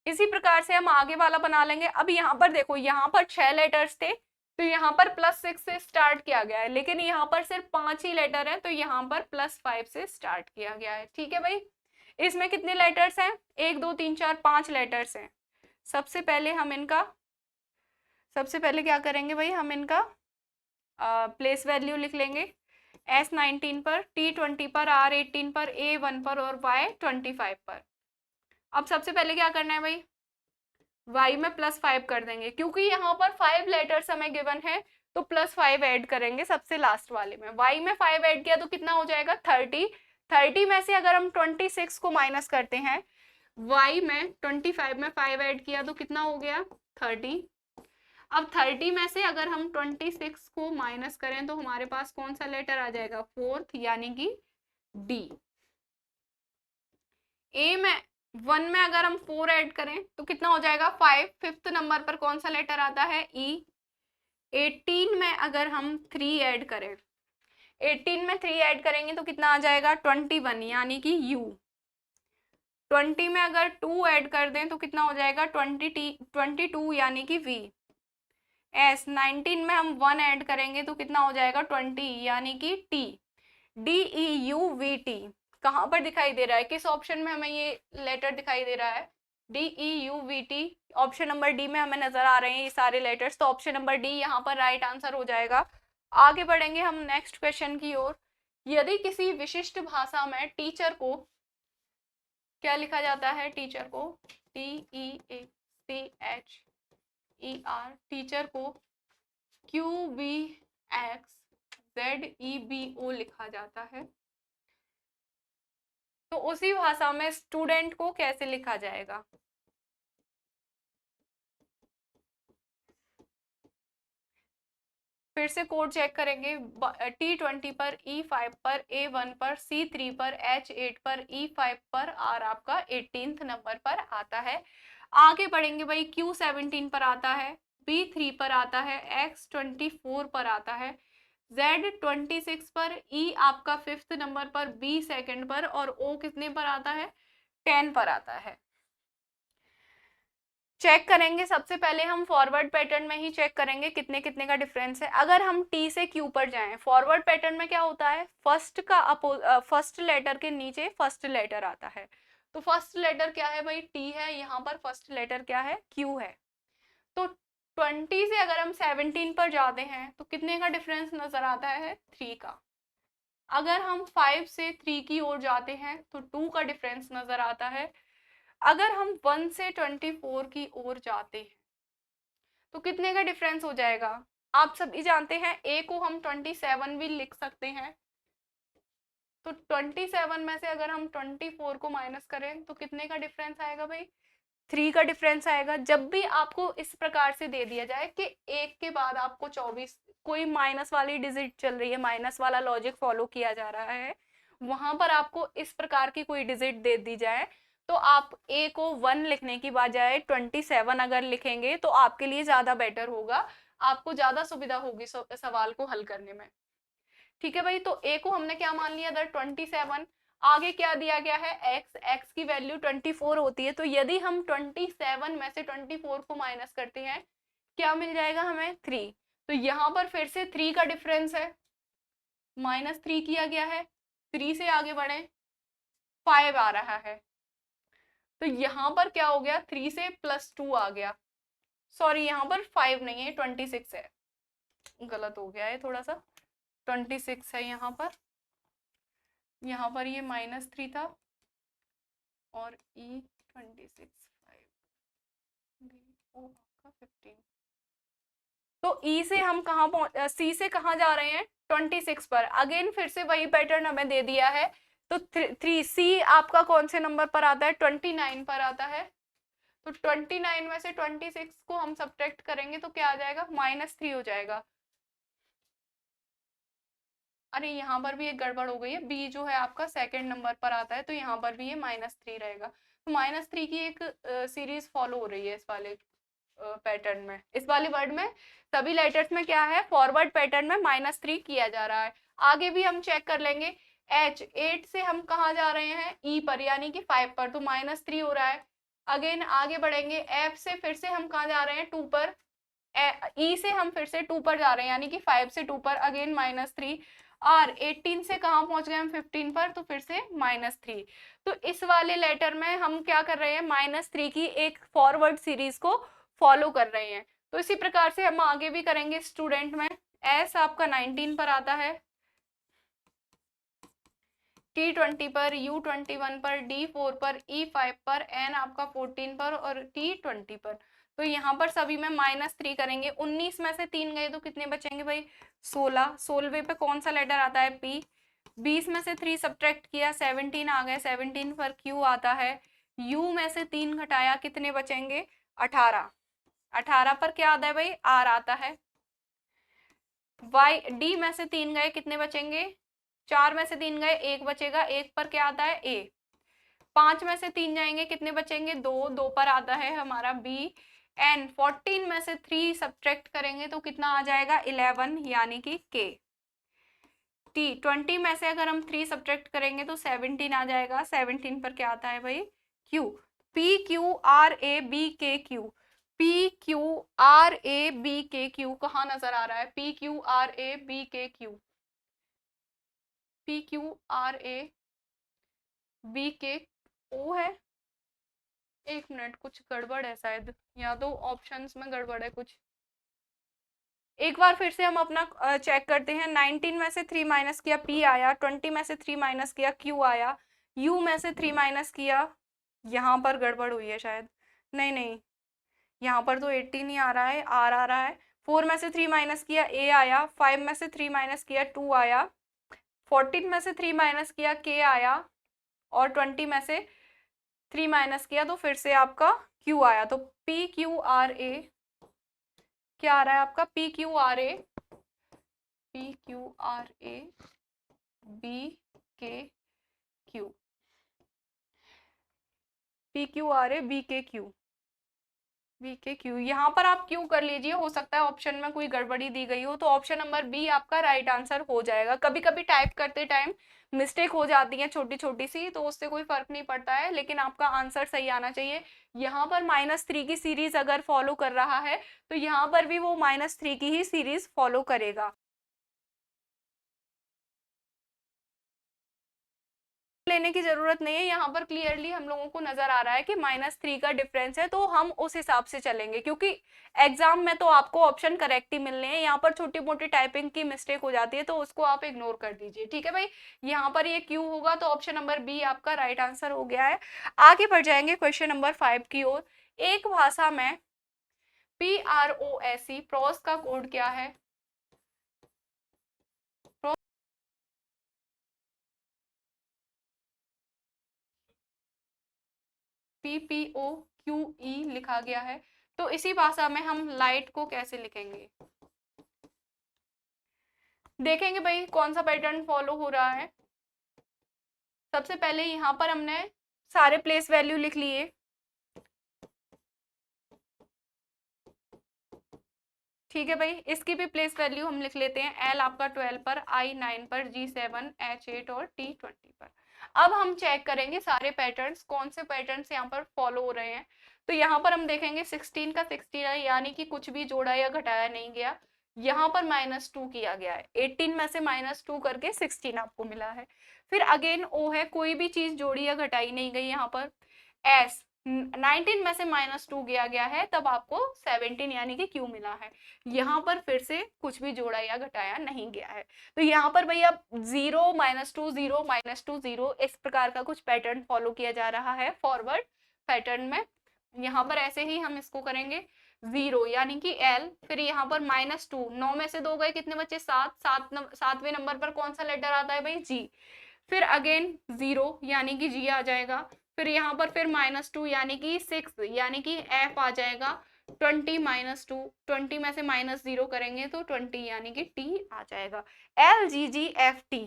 इसी प्रकार से हम आगे वाला बना लेंगे। अब यहाँ पर देखो, यहाँ पर 6 लेटर्स थे तो यहाँ पर +6 से स्टार्ट किया गया है, लेकिन यहाँ पर सिर्फ 5 ही लेटर है तो यहाँ पर +5 से स्टार्ट किया गया है। ठीक है भाई, इसमें कितने लेटर्स हैं? 1 2 3 4 5 लेटर्स हैं। सबसे पहले क्या करेंगे भाई? हम इनका प्लेस वैल्यू लिख लेंगे। S19 पर, T20 पर, R18 पर, A1 पर और Y25 पर। अब सबसे पहले क्या करना है भाई? y में +5 कर देंगे, क्योंकि यहाँ पर 5 लेटर्स हमें गिवन है तो +5 ऐड करेंगे सबसे लास्ट वाले में। y में 5 ऐड किया तो कितना हो जाएगा? 30। 30 में से अगर हम 26 को माइनस करते हैं, y में 25 में 5 ऐड किया तो कितना हो गया? 30। अब 30 में से अगर हम 26 को माइनस करें तो हमारे पास कौन सा लेटर आ जाएगा? 4th, यानी कि D। A में 1 में अगर हम 4 ऐड करें तो कितना हो जाएगा? 5। 5th नंबर पर कौन सा लेटर आता है? E। 18 में अगर हम 3 ऐड करें, 18 में 3 ऐड करेंगे तो कितना आ जाएगा? 21, यानी कि U। 20 में अगर 2 ऐड कर दें तो कितना हो जाएगा 22 यानी कि V। S 19 में हम 1 ऐड करेंगे तो कितना हो जाएगा 20 यानी कि T। DEUVT कहाँ पर दिखाई दे रहा है, किस ऑप्शन में हमें ये लेटर दिखाई दे रहा है? DEUVT ऑप्शन नंबर डी में हमें नजर आ रहे हैं ये सारे लेटर्स, तो ऑप्शन नंबर डी यहाँ पर राइट आंसर हो जाएगा। आगे बढ़ेंगे हम नेक्स्ट क्वेश्चन की ओर। यदि किसी विशिष्ट भाषा में टीचर को क्या लिखा जाता है? टीचर को TEACHER, टीचर को QBXZEBO लिखा जाता है, तो उसी भाषा में स्टूडेंट को कैसे लिखा जाएगा? फिर से कोड चेक करेंगे। T20 पर, E5 पर, A1 पर, C3 पर, H8 पर, E5 पर और आपका 18th नंबर पर आता है। आगे बढ़ेंगे भाई, Q17 पर आता है, B3 पर आता है, X24 पर आता है, Z26 पर, E आपका 5th नंबर पर, B सेकंड पर और O कितने पर आता है? 10 पर आता है। चेक करेंगे, सबसे पहले हम फॉरवर्ड पैटर्न में ही चेक करेंगे कितने कितने का डिफरेंस है। अगर हम टी से क्यू पर जाएं, फॉरवर्ड पैटर्न में क्या होता है, फर्स्ट लेटर के नीचे फर्स्ट लेटर आता है। तो फर्स्ट लेटर क्या है भाई? टी है, यहाँ पर फर्स्ट लेटर क्या है? क्यू है। तो 20 से अगर हम 17 पर जाते हैं तो कितने का डिफरेंस नजर आता है? 3 का। अगर हम 5 से 3 की ओर जाते हैं तो 2 का डिफरेंस नजर आता है। अगर हम 1 से 24 की ओर जाते हैं तो कितने का डिफरेंस हो जाएगा? आप सभी जानते हैं ए को हम 27 भी लिख सकते हैं, तो 27 में से अगर हम 24 को माइनस करें तो कितने का डिफरेंस आएगा भाई? 3 का डिफरेंस आएगा। जब भी आपको इस प्रकार से दे दिया जाए कि एक के बाद आपको 24, कोई माइनस वाली डिजिट चल रही है, माइनस वाला लॉजिक फॉलो किया जा रहा है, वहां पर आपको इस प्रकार की कोई डिजिट दे दी जाए तो आप ए को 1 लिखने की बजाय 27 अगर लिखेंगे तो आपके लिए ज्यादा बेटर होगा, आपको ज्यादा सुविधा होगी सवाल को हल करने में। ठीक है भाई, तो ए को हमने क्या मान लिया? 27। आगे क्या दिया गया है? एक्स की वैल्यू 24 होती है, तो यदि हम 27 में से 24 को माइनस करते हैं क्या मिल जाएगा हमें? 3। तो यहाँ पर फिर से 3 का डिफरेंस है, -3 किया गया है। 3 से आगे बढ़े, 5 आ रहा है, तो यहाँ पर क्या हो गया? 3 से +2 आ गया। सॉरी, यहाँ पर 5 नहीं है, 26 है, गलत हो गया है थोड़ा सा, 26 है यहाँ पर। यहाँ पर ये -3 था और E26 15। तो E से हम कहाँ C से कहाँ जा रहे हैं? 26 पर। अगेन फिर से वही पैटर्न हमें दे दिया है, तो 3C आपका कौन से नंबर पर आता है? 29 पर आता है। तो 29 में से 26 को हम सब्ट्रैक्ट करेंगे तो क्या आ जाएगा? -3 हो जाएगा। अरे यहाँ पर भी एक गड़बड़ हो गई है, बी जो है आपका सेकंड नंबर पर आता है, तो यहाँ पर भी ये -3 रहेगा। तो -3 की एक सीरीज फॉलो हो रही है इस वाले पैटर्न में, इस वाले वर्ड में सभी लेटर्स में क्या है? फॉरवर्ड पैटर्न में -3 किया जा रहा है। आगे भी हम चेक कर लेंगे। H8 से हम कहाँ जा रहे हैं? E पर, यानी कि 5 पर, तो -3 हो रहा है। अगेन आगे बढ़ेंगे, F से फिर से हम कहाँ जा रहे हैं? 2 पर। E से हम फिर से 2 पर जा रहे हैं, यानी कि 5 से 2 पर, अगेन -3। और 18 से कहाँ पहुंच गए हम? 15 पर, तो फिर से -3। तो इस वाले लेटर में हम क्या कर रहे हैं? -3 की एक फॉरवर्ड सीरीज को फॉलो कर रहे हैं। तो इसी प्रकार से हम आगे भी करेंगे। स्टूडेंट में एस आपका 19 पर आता है, T20 पर, U21 पर, D4 पर, E5 पर, N आपका 14 पर और T20 पर। तो यहाँ पर सभी में -3 करेंगे। 19 में से 3 गए तो कितने बचेंगे भाई? 16। 16वें पे कौन सा लेटर आता है? P। 20 में से 3 सब्ट्रैक्ट किया, 17 आ गए, 17 पर Q आता है। U में से 3 घटाया, कितने बचेंगे? 18। 18 पर क्या आता है भाई? R आता है। Y, D में से 3 गए, कितने बचेंगे? 4 में से 3 गए, 1 बचेगा, 1 पर क्या आता है? A। 5 में से 3 जाएंगे, कितने बचेंगे? 2। 2 पर आता है हमारा B। N 14 में से 3 सब्ट्रैक्ट करेंगे तो कितना आ जाएगा? 11, यानी कि K। T 20 में से अगर हम 3 सब्ट्रैक्ट करेंगे तो 17 आ जाएगा। 17 पर क्या आता है भाई? Q, P Q R A B K Q, P Q R A B K Q कहाँ नजर आ रहा है? P Q R A B K Q, P Q R A B K O है। एक मिनट, कुछ गड़बड़ है शायद, या तो ऑप्शंस में गड़बड़ है कुछ। एक बार फिर से हम अपना चेक करते हैं। 19 में से 3 माइनस किया P आया, 20 में से 3 माइनस किया Q आया, U में से 3 माइनस किया, यहाँ पर गड़बड़ हुई है शायद, नहीं नहीं, यहाँ पर तो 18 ही आ रहा है, R आ रहा है। 4 में से 3 माइनस किया A आया, 5 में से 3 माइनस किया 2 आया, 14 में से 3 माइनस किया K आया, और 20 में से 3 माइनस किया तो फिर से आपका Q आया। तो P Q R A क्या आ रहा है आपका? P Q R A, P Q R A B K Q, P Q R A B K Q, B K Q। यहाँ पर आप क्यों कर लीजिए, हो सकता है ऑप्शन में कोई गड़बड़ी दी गई हो, तो ऑप्शन नंबर बी आपका राइट आंसर हो जाएगा। कभी कभी टाइप करते टाइम मिस्टेक हो जाती है छोटी छोटी सी, तो उससे कोई फर्क नहीं पड़ता है, लेकिन आपका आंसर सही आना चाहिए। यहाँ पर -3 की सीरीज अगर फॉलो कर रहा है तो यहाँ पर भी वो -3 की ही सीरीज फॉलो करेगा। लेने की जरूरत नहीं है, यहाँ पर क्लियरली हम लोगों को नजर आ रहा है कि -3 का डिफरेंस है, तो हम उस हिसाब से चलेंगे, क्योंकि एग्जाम में तो आपको ऑप्शन करेक्ट ही मिलने हैं। यहाँ पर छोटी मोटी टाइपिंग की मिस्टेक हो जाती है, तो उसको आप इग्नोर कर दीजिए, ठीक है भाई। यहाँ पर ये क्यू होगा, तो ऑप्शन नंबर बी आपका राइट आंसर हो गया है। आगे बढ़ जाएंगे क्वेश्चन नंबर 5 की ओर। एक भाषा में PROSE प्रोस का कोड क्या है? PPOQE लिखा गया है, तो इसी भाषा में हम लाइट को कैसे लिखेंगे? देखेंगे भाई कौन सा पैटर्न फॉलो हो रहा है। सबसे पहले यहाँ पर हमने सारे प्लेस वैल्यू लिख लिए, ठीक है भाई। इसकी भी प्लेस वैल्यू हम लिख लेते हैं। L आपका 12 पर, I 9 पर, G 7, H 8 और T 20 पर। अब हम चेक करेंगे सारे पैटर्न्स, कौन से पैटर्न्स यहाँ पर फॉलो हो रहे हैं। तो यहाँ पर हम देखेंगे 16 का 16 है, यानी कि कुछ भी जोड़ा या घटाया नहीं गया। यहाँ पर -2 किया गया है, 18 में से -2 करके 16 आपको मिला है। फिर अगेन O है, कोई भी चीज जोड़ी या घटाई नहीं गई। यहाँ पर S 19 में से -2 गया है, तब आपको 17 यानी कि Q मिला है। यहाँ पर फिर से कुछ भी जोड़ा या घटाया नहीं गया है, तो यहाँ पर भैया 0 -2 0 -2 0 इस प्रकार का कुछ पैटर्न फॉलो किया जा रहा है फॉरवर्ड पैटर्न में। यहाँ पर ऐसे ही हम इसको करेंगे 0 यानी कि L, फिर यहाँ पर -2, 9 में से 2 गए, कितने बचे? 7, 7वें नंबर पर कौन सा लेटर आता है भाई? G। फिर अगेन 0 यानी कि G आ जाएगा, फिर यहाँ पर फिर -2 यानी कि 6 यानी कि F आ जाएगा। 20 -2, 20 में से -0 करेंगे तो 20 यानी कि T आ जाएगा। LGGFT,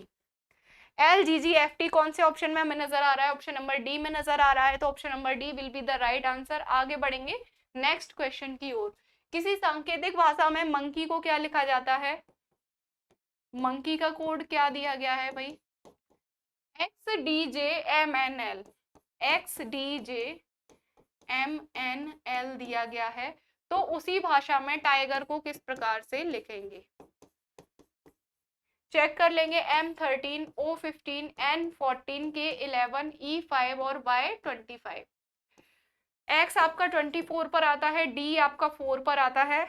LGGFT कौन से ऑप्शन में हमें नजर आ रहा है? ऑप्शन नंबर डी में नजर आ रहा है, तो option number D will be the right answer. आगे बढ़ेंगे नेक्स्ट क्वेश्चन की ओर। किसी सांकेतिक भाषा में मंकी को क्या लिखा जाता है? मंकी का कोड क्या दिया गया है भाई? XDJMNL, XDJMNL दिया गया है। तो उसी भाषा में टाइगर को किस प्रकार से लिखेंगे? चेक कर लेंगे। M13, O15, N14, K11, E5 और Y25। X आपका 24 पर आता है, D आपका 4 पर आता है,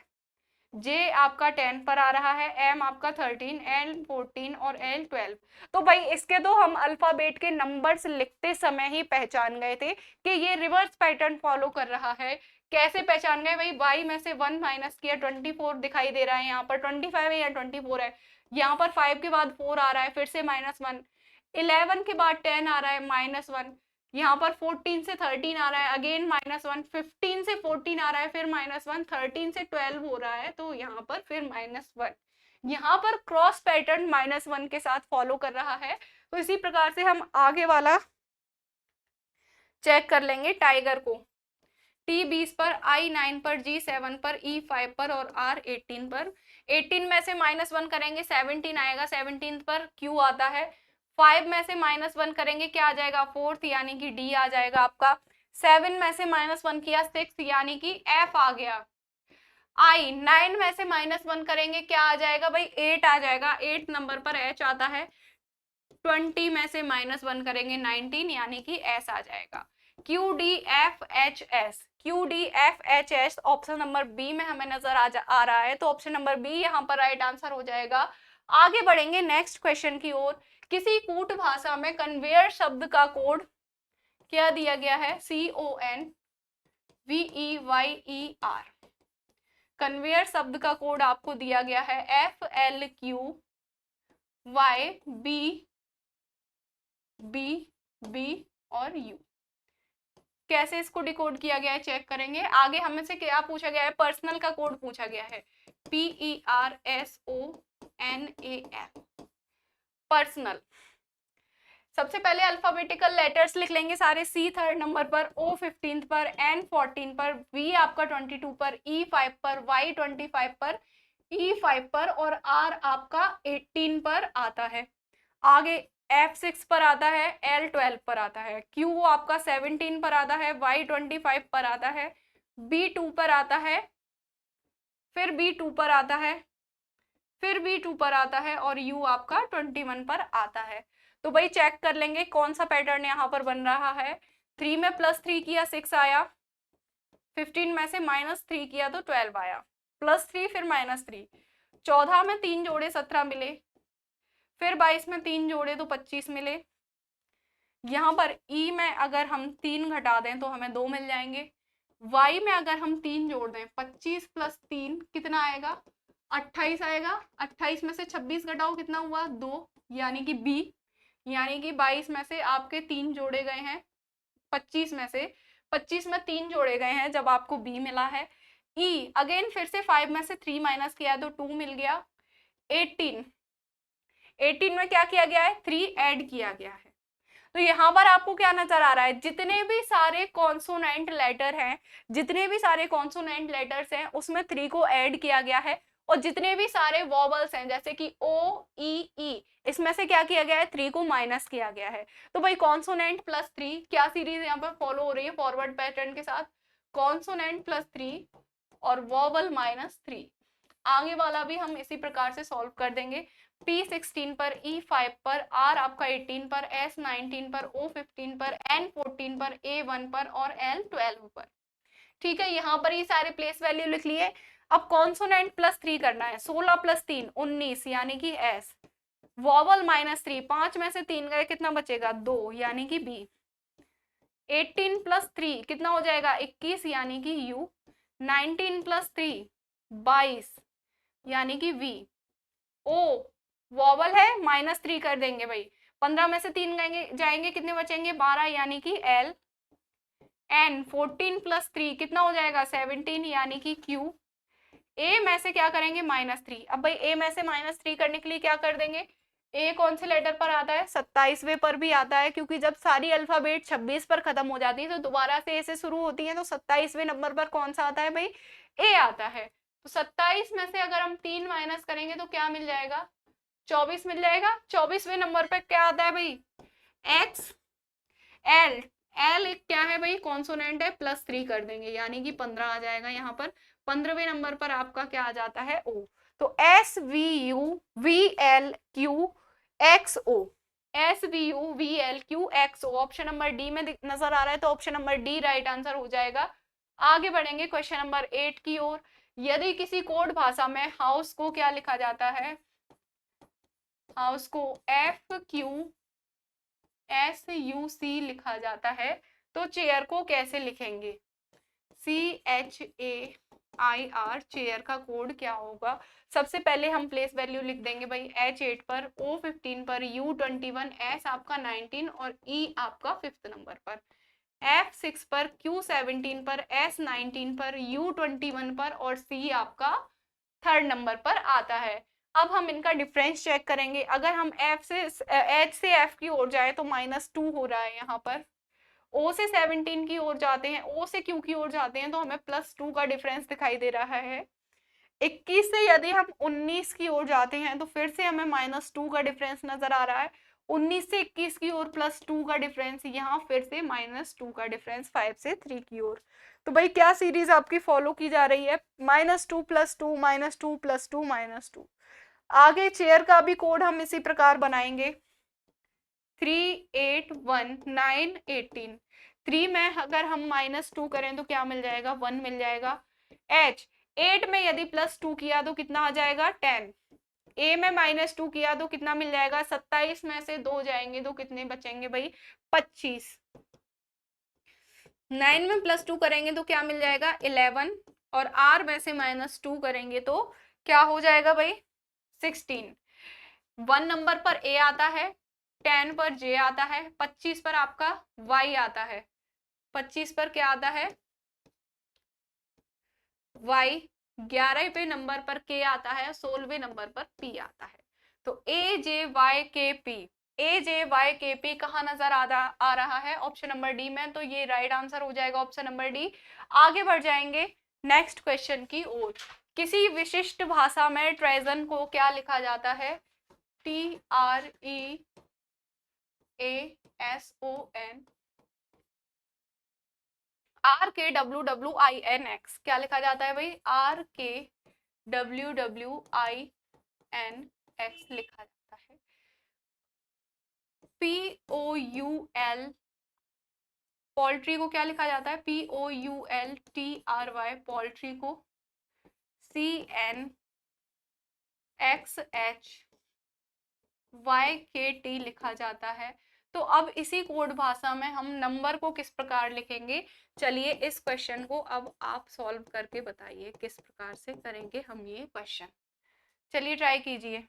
J आपका 10 पर आ रहा है, M आपका 13, L 14 और L 12। तो भाई इसके तो हम अल्फाबेट के नंबर्स लिखते समय ही पहचान गए थे कि ये रिवर्स पैटर्न फॉलो कर रहा है। कैसे पहचान गए भाई? Y में से 1 माइनस किया, 24 दिखाई दे रहा है, यहाँ पर 25 है या 24 है। यहाँ पर 5 के बाद 4 आ रहा है, फिर से -1, 11 के बाद 10 आ रहा है, -1, यहाँ पर 14 से 13 आ रहा है, अगेन -1, 15 से 14 आ रहा है, फिर -1, 13 से 12 हो रहा है, तो यहाँ पर फिर -1। यहाँ पर क्रॉस पैटर्न -1 के साथ फॉलो कर रहा है। तो इसी प्रकार से हम आगे वाला चेक कर लेंगे टाइगर को। T20 पर, I9 पर, G7 पर, E5 पर और R18 पर। 18 में से -1 करेंगे 17 आएगा, 17 पर Q आता है। 5 में से -1 करेंगे क्या आ जाएगा? 4th यानी कि D आ जाएगा आपका। 7 में से -1 किया 6 यानी कि F आ गया। I 9 में से -1 करेंगे क्या आ जाएगा भाई 8 आ जाएगा, 8 नंबर पर H आता है। 20 में से -1 करेंगे 19 यानी कि S आ जाएगा। QDFHS, QDFHS option number B में हमें नजर आ रहा है, तो ऑप्शन नंबर बी यहाँ पर राइट आंसर हो जाएगा। आगे बढ़ेंगे नेक्स्ट क्वेश्चन की ओर। किसी कूट भाषा में कन्वेयर शब्द का कोड क्या दिया गया है? CONVEYER। कन्वेयर शब्द का कोड आपको दिया गया है FLQYBB और U। कैसे इसको डिकोड किया गया है चेक करेंगे। आगे हमें से क्या पूछा गया है? पर्सनल का कोड पूछा गया है, PERSONAL, पर्सनल। सबसे पहले अल्फाबेटिकल लेटर्स लिख लेंगे सारे। C 3rd नंबर पर, O 15th पर, N 14 पर, V आपका 22 पर, E 5 पर, Y 25 पर, E 5 पर और R आपका 18 पर आता है। आगे F 6 पर आता है, L 12 पर आता है, Q आपका 17 पर आता है, Y 25 पर आता है, B 2 पर आता है, फिर B 2 पर आता है, फिर B 2 पर आता है और U आपका 21 पर आता है। तो भाई चेक कर लेंगे कौन सा पैटर्न यहाँ पर बन रहा है। 3 में +3 किया 6 आया, 15 में से -3 किया तो 12 आया, +3 फिर -3, 14 में 3 जोड़े 17 मिले, फिर 22 में 3 जोड़े तो 25 मिले। यहाँ पर E में अगर हम 3 घटा दें तो हमें 2 मिल जाएंगे। Y में अगर हम 3 जोड़ दें 25 + 3 कितना आएगा? 28 आएगा। 28 में से 26 घटाओ कितना हुआ? 2 यानी कि B, यानी कि 22 में से आपके 3 जोड़े गए हैं, 25 में से 25 में 3 जोड़े गए हैं जब आपको B मिला है। E अगेन फिर से 5 में से 3 माइनस किया तो 2 मिल गया। 18 में क्या किया गया है? 3 ऐड किया गया है। तो यहाँ पर आपको क्या नजर आ रहा है? जितने भी सारे कॉन्सोनेंट लेटर हैं, जितने भी सारे कॉन्सोनेंट लेटर्स हैं उसमें 3 को ऐड किया गया है, और जितने भी सारे वॉवल्स हैं जैसे कि O, E, E, इसमें से क्या किया गया है? 3 को माइनस किया गया है। तो भाई कॉन्सोनेंट +3 क्या सीरीज यहाँ पर फॉलो हो रही है? फॉरवर्ड पैटर्न के साथ कॉन्सोनेंट +3 और वॉवल -3। आगे वाला भी हम इसी प्रकार से सॉल्व कर देंगे। P 16 पर, E 5 पर, R आपका 18 पर, S 19 पर, O 15 पर, N 14 पर, A 1 पर और L 12 पर। ठीक है, यहाँ पर ये सारे प्लेस वैल्यू लिख लिए। अब कॉन्सोनेंट +3 करना है। 16 + 3 19 यानी कि S। वॉवल -3, 5 में से 3 गए कितना बचेगा? 2 यानी कि B। 18 + 3 कितना हो जाएगा? 21 यानी कि U। 19 + 3 22 यानी कि V। O वॉवल है, -3 कर देंगे भाई। 15 में से 3 जाएंगे कितने बचेंगे? 12 यानी कि L। N 14 + 3 कितना हो जाएगा? 17 यानी कि Q। A में से क्या करेंगे? -3। अब भाई A में से -3 करने के लिए क्या कर देंगे? A कौन से लेटर पर आता है? 27वें पर भी आता है, क्योंकि जब सारी अल्फाबेट 26 पर खत्म हो जाती है तो दोबारा से A से शुरू होती है, तो 27वें नंबर पर कौन सा आता है भाई? A आता है। तो 27 में से अगर हम 3 माइनस करेंगे तो क्या मिल जाएगा? 24 मिल जाएगा। 24वें नंबर पर क्या आता है भाई? X। L, L एक क्या है भाई? कॉन्सोनेंट है, +3 कर देंगे यानी कि 15 आ जाएगा यहाँ पर। 15वें नंबर पर आपका क्या आ जाता है? O। तो SVUVLQXO, SVUVLQXO option number D में नजर आ रहा है, तो option number D right answer हो जाएगा। आगे बढ़ेंगे क्वेश्चन नंबर 8 की ओर। यदि किसी कोड भाषा में हाउस को क्या लिखा जाता है? हाउस को FQSUC लिखा जाता है, तो चेयर को कैसे लिखेंगे? CHAIR, चेयर का कोड क्या होगा? सबसे पहले हम प्लेस वैल्यू लिख देंगे भाई। H 8 पर, O 15 पर, U 21, S आपका 19 और E आपका 5th नंबर पर। F 6 पर, Q 17 पर, S 19 पर, U 21 पर और C आपका 3rd नंबर पर आता है। अब हम इनका डिफरेंस चेक करेंगे। अगर हम H से F की ओर जाए तो -2 हो रहा है यहाँ पर। O से 17 की ओर जाते हैं, O से Q की ओर जाते हैं तो हमें +2 का डिफरेंस दिखाई दे रहा है। 21 से यदि हम 19 की ओर जाते हैं तो फिर से हमें -2 का डिफरेंस नजर आ रहा है। 19 से 21 की ओर +2 का डिफरेंस, यहाँ फिर से -2 का डिफरेंस 5 से 3 की ओर। तो भाई क्या सीरीज आपकी फॉलो की जा रही है? -2 + 2 -2 + 2 -2। आगे चेयर का भी कोड हम इसी प्रकार बनाएंगे। 3 8 1 9 18। 3 में अगर हम -2 करें तो क्या मिल जाएगा? 1 मिल जाएगा। H 8 में यदि +2 किया तो कितना आ जाएगा? 10। A में -2 किया तो कितना मिल जाएगा? 27 में से 2 जाएंगे तो कितने बचेंगे भाई? 25। 9 में +2 करेंगे तो क्या मिल जाएगा? 11। और R में से -2 करेंगे तो क्या हो जाएगा भाई? 16। 1 नंबर पर A आता है, 10 पर J आता है, 25 पर आपका Y आता है। 25 पर क्या आता है? Y। 11वें नंबर पर K आता है, 16वें नंबर पर P आता है। तो AJYKP, AJYKP कहाँ नजर आ रहा है? ऑप्शन नंबर डी में। तो ये राइट आंसर हो जाएगा ऑप्शन नंबर डी। आगे बढ़ जाएंगे नेक्स्ट क्वेश्चन की ओर। किसी विशिष्ट भाषा में ट्रेजन को क्या लिखा जाता है? TREASON, RKWWINX। क्या लिखा जाता है भाई? RKWWINX लिखा जाता है। POUL, पोल्ट्री को क्या लिखा जाता है? POULTRY, पोल्ट्री को। CNXHYKT लिखा जाता है। तो अब इसी कोड भाषा में हम नंबर को किस प्रकार लिखेंगे? चलिए इस क्वेश्चन को अब आप सॉल्व करके बताइए किस प्रकार से करेंगे हम ये क्वेश्चन। चलिए ट्राई कीजिए।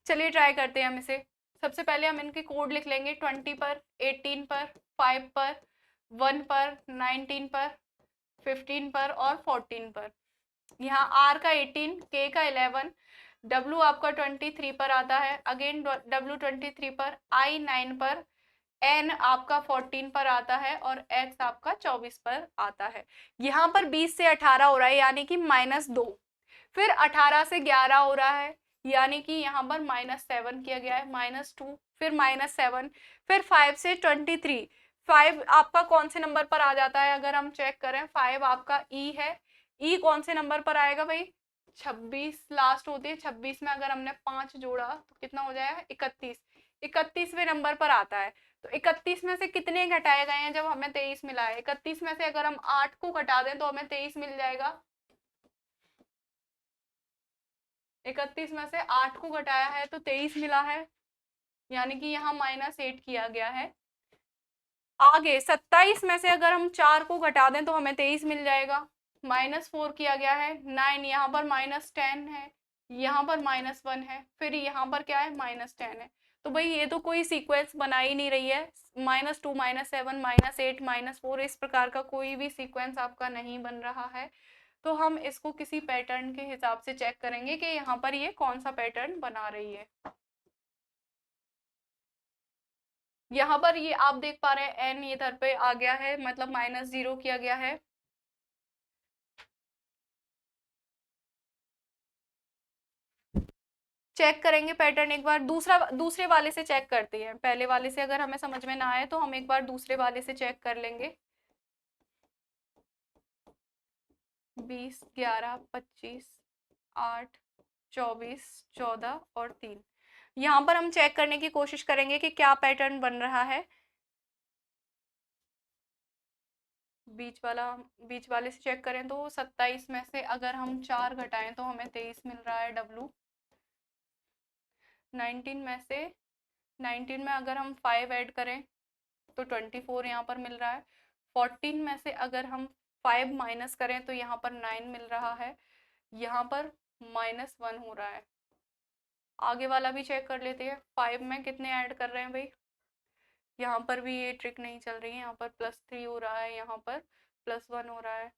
चलिए ट्राई करते हैं हम इसे। सबसे पहले हम इनके कोड लिख लेंगे। 20 पर, 18 पर, 5 पर, 1 पर, 19 पर, 15 पर और 14 पर। यहाँ R का 18, K का 11, W आपका 23 पर आता है, अगेन W 23 पर, I 9 पर, N आपका 14 पर आता है और X आपका 24 पर आता है। यहाँ पर 20 से 18 हो रहा है यानी कि -2। फिर 18 से 11 हो रहा है यानी कि यहाँ पर -7 किया गया है, -2, फिर -7, फिर 5 से 23। 5 आपका कौन से नंबर पर आ जाता है? अगर हम चेक करें, 5 आपका E है। E कौन से नंबर पर आएगा भाई? 26 लास्ट होती है। 26 में अगर हमने 5 जोड़ा तो कितना हो जाएगा? 31। 31वें नंबर पर आता है। तो 31 में से कितने घटाए गए हैं जब हमें 23 मिला है? 31 में से अगर हम 8 को घटा दें तो हमें 23 मिल जाएगा। 31 में से 8 को घटाया है तो 23 मिला है, यानी कि यहाँ -8 किया गया है। आगे 27 में से अगर हम 4 को घटा दें तो हमें 23 मिल जाएगा। -4 किया गया है। 9, यहाँ पर -10 है, यहाँ पर -1 है, फिर यहाँ पर क्या है? -10 है। तो भाई ये तो कोई सीक्वेंस बना ही नहीं रही है। -2 -7 -8 -4 इस प्रकार का कोई भी सीक्वेंस आपका नहीं बन रहा है। तो हम इसको किसी पैटर्न के हिसाब से चेक करेंगे कि यहाँ पर ये कौन सा पैटर्न बना रही है। यहाँ पर ये आप देख पा रहे हैं n इधर पे आ गया है, मतलब -0 किया गया है। चेक करेंगे पैटर्न एक बार। दूसरे वाले से चेक करते हैं। पहले वाले से अगर हमें समझ में ना आए तो हम एक बार दूसरे वाले से चेक कर लेंगे। 20 11 25 8 24 14 और 3। यहाँ पर हम चेक करने की कोशिश करेंगे कि क्या पैटर्न बन रहा है। बीच वाले से चेक करें तो 27 में से अगर हम 4 घटाएं तो हमें 23 मिल रहा है। W 19 में से 19 में अगर हम 5 ऐड करें तो 24 यहाँ पर मिल रहा है। 14 में से अगर हम 5 माइनस करें तो यहाँ पर 9 मिल रहा है। यहाँ पर -1 हो रहा है। आगे वाला भी चेक कर लेते हैं। 5 में कितने ऐड कर रहे हैं भाई, यहाँ पर भी ये ट्रिक नहीं चल रही है। यहाँ पर +3 हो रहा है, यहाँ पर +1 हो रहा है।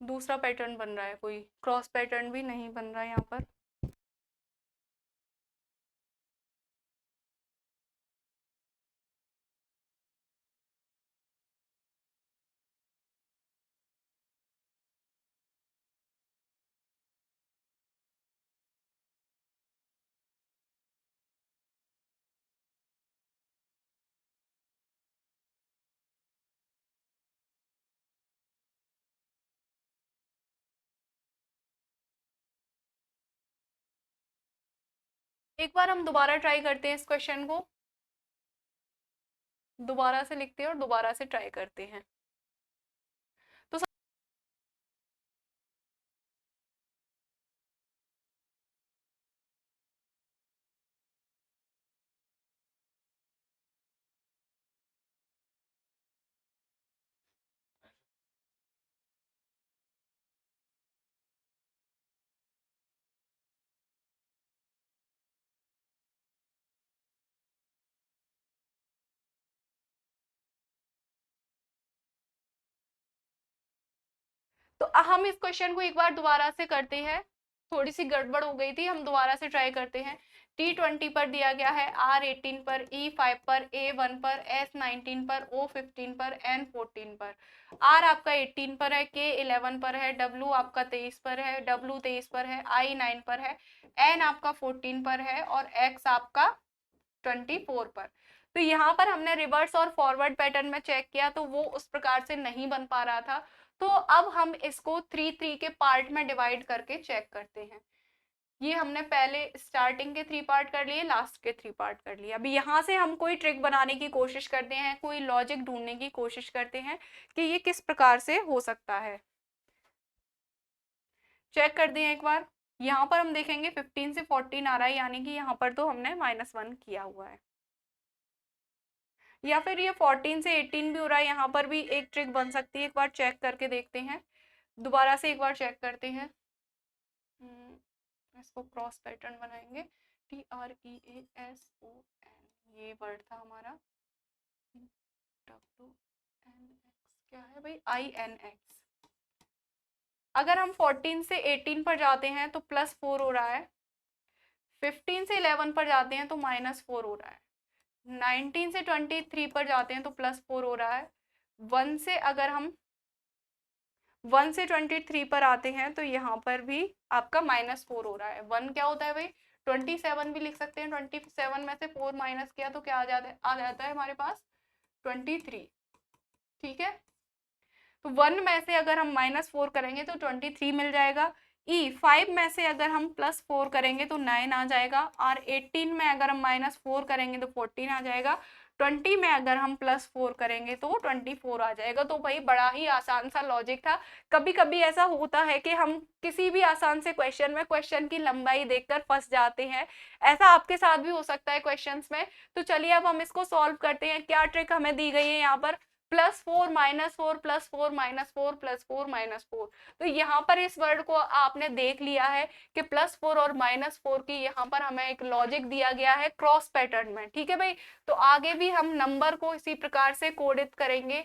दूसरा पैटर्न बन रहा है, कोई क्रॉस पैटर्न भी नहीं बन रहा है यहाँ पर। एक बार हम दोबारा ट्राई करते हैं इस क्वेश्चन को, दोबारा से लिखते हैं और दोबारा से ट्राई करते हैं। तो हम इस क्वेश्चन को एक बार दोबारा से करते हैं, थोड़ी सी गड़बड़ हो गई थी, हम दोबारा से ट्राई करते हैं। T20 पर दिया गया है, R18 पर, E5 पर, A1 पर, S19 पर, O15 पर, N14 पर। R आपका 18 पर है, K11 पर है, W आपका 23 पर है, W 23 पर है, I9 पर है, N आपका 14 पर है और X आपका 24 पर। तो यहाँ पर हमने रिवर्स और फॉरवर्ड पैटर्न में चेक किया तो वो उस प्रकार से नहीं बन पा रहा था। तो अब हम इसको 3 के पार्ट में डिवाइड करके चेक करते हैं। ये हमने पहले स्टार्टिंग के 3 पार्ट कर लिए, लास्ट के 3 पार्ट कर लिए। अभी यहाँ से हम कोई ट्रिक बनाने की कोशिश करते हैं, कोई लॉजिक ढूंढने की कोशिश करते हैं कि ये किस प्रकार से हो सकता है। चेक कर दिए एक बार। यहाँ पर हम देखेंगे 15 से 14 आ रहा है, यानी कि यहाँ पर तो हमने -1 किया हुआ है। या फिर ये 14 से 18 भी हो रहा है, यहाँ पर भी एक ट्रिक बन सकती है। एक बार चेक करके देखते हैं, दोबारा से एक बार चेक करते हैं। इसको क्रॉस पैटर्न बनाएंगे, TREASON, ये वर्ड था हमारा। WNX क्या है भाई, INX। अगर हम 14 से 18 पर जाते हैं तो +4 हो रहा है, 15 से 11 पर जाते हैं तो -4 हो रहा है, 19 से 23 पर जाते हैं तो +4 हो रहा है, 1 से अगर हम 1 से 23 पर आते हैं तो यहाँ पर भी आपका -4 हो रहा है। 1 क्या होता है भाई, 27 भी लिख सकते हैं। 27 में से 4 माइनस किया तो क्या आ जाता है हमारे पास 23। ठीक है, तो 1 में से अगर हम -4 करेंगे तो 23 मिल जाएगा। 5 में से अगर हम +4 करेंगे तो 9 आ जाएगा, और 18 में अगर हम -4 करेंगे तो 14 आ जाएगा, 20 में अगर हम +4 करेंगे तो 24 आ जाएगा। तो भाई बड़ा ही आसान सा लॉजिक था। कभी कभी ऐसा होता है कि हम किसी भी आसान से क्वेश्चन में क्वेश्चन की लंबाई देखकर फंस जाते हैं, ऐसा आपके साथ भी हो सकता है क्वेश्चंस में। तो चलिए अब हम इसको सॉल्व करते हैं। क्या ट्रिक हमें दी गई है यहाँ पर, +4 -4 +4 -4 +4 -4। तो यहाँ पर इस वर्ड को आपने देख लिया है कि +4 और -4 की यहाँ पर हमें एक लॉजिक दिया गया है क्रॉस पैटर्न में। ठीक है भाई, तो आगे भी हम नंबर को इसी प्रकार से कोडित करेंगे।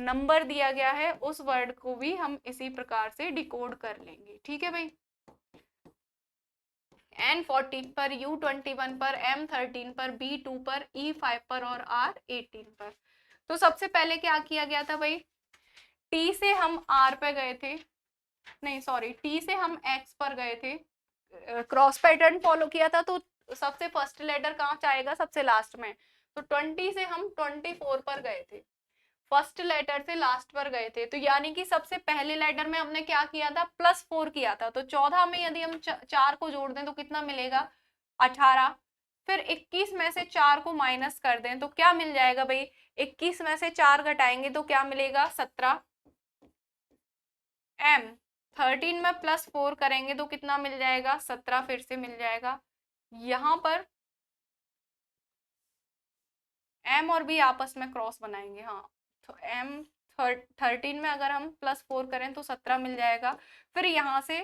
नंबर दिया गया है उस वर्ड को भी हम इसी प्रकार से डिकोड कर लेंगे। ठीक है भाई, N14 पर, U21 पर, M13 पर, B2 पर, E5 पर और R18 पर। तो सबसे पहले क्या किया गया था भाई, T से हम R पे गए थे, नहीं सॉरी, T से हम X पर गए थे, क्रॉस पैटर्न फॉलो किया था। तो सबसे फर्स्ट लेटर कहाँ आएगा, सबसे लास्ट में। तो 20 से हम 24 पर गए थे, फर्स्ट लेटर से लास्ट पर गए थे। तो यानी कि सबसे पहले लेटर में हमने क्या किया था, +4 किया था। तो 14 में यदि हम 4 को जोड़ दें तो कितना मिलेगा, 18। फिर 21 में से 4 को माइनस कर दें तो क्या मिल जाएगा भाई, 21 में से 4 घटाएंगे तो क्या मिलेगा, 17। M13 में +4 करेंगे तो कितना मिल जाएगा, 17 फिर से मिल जाएगा। यहाँ पर एम और बी आपस में क्रॉस बनाएंगे, हाँ। तो एम 13 में अगर हम +4 करें तो 17 मिल जाएगा। फिर यहाँ से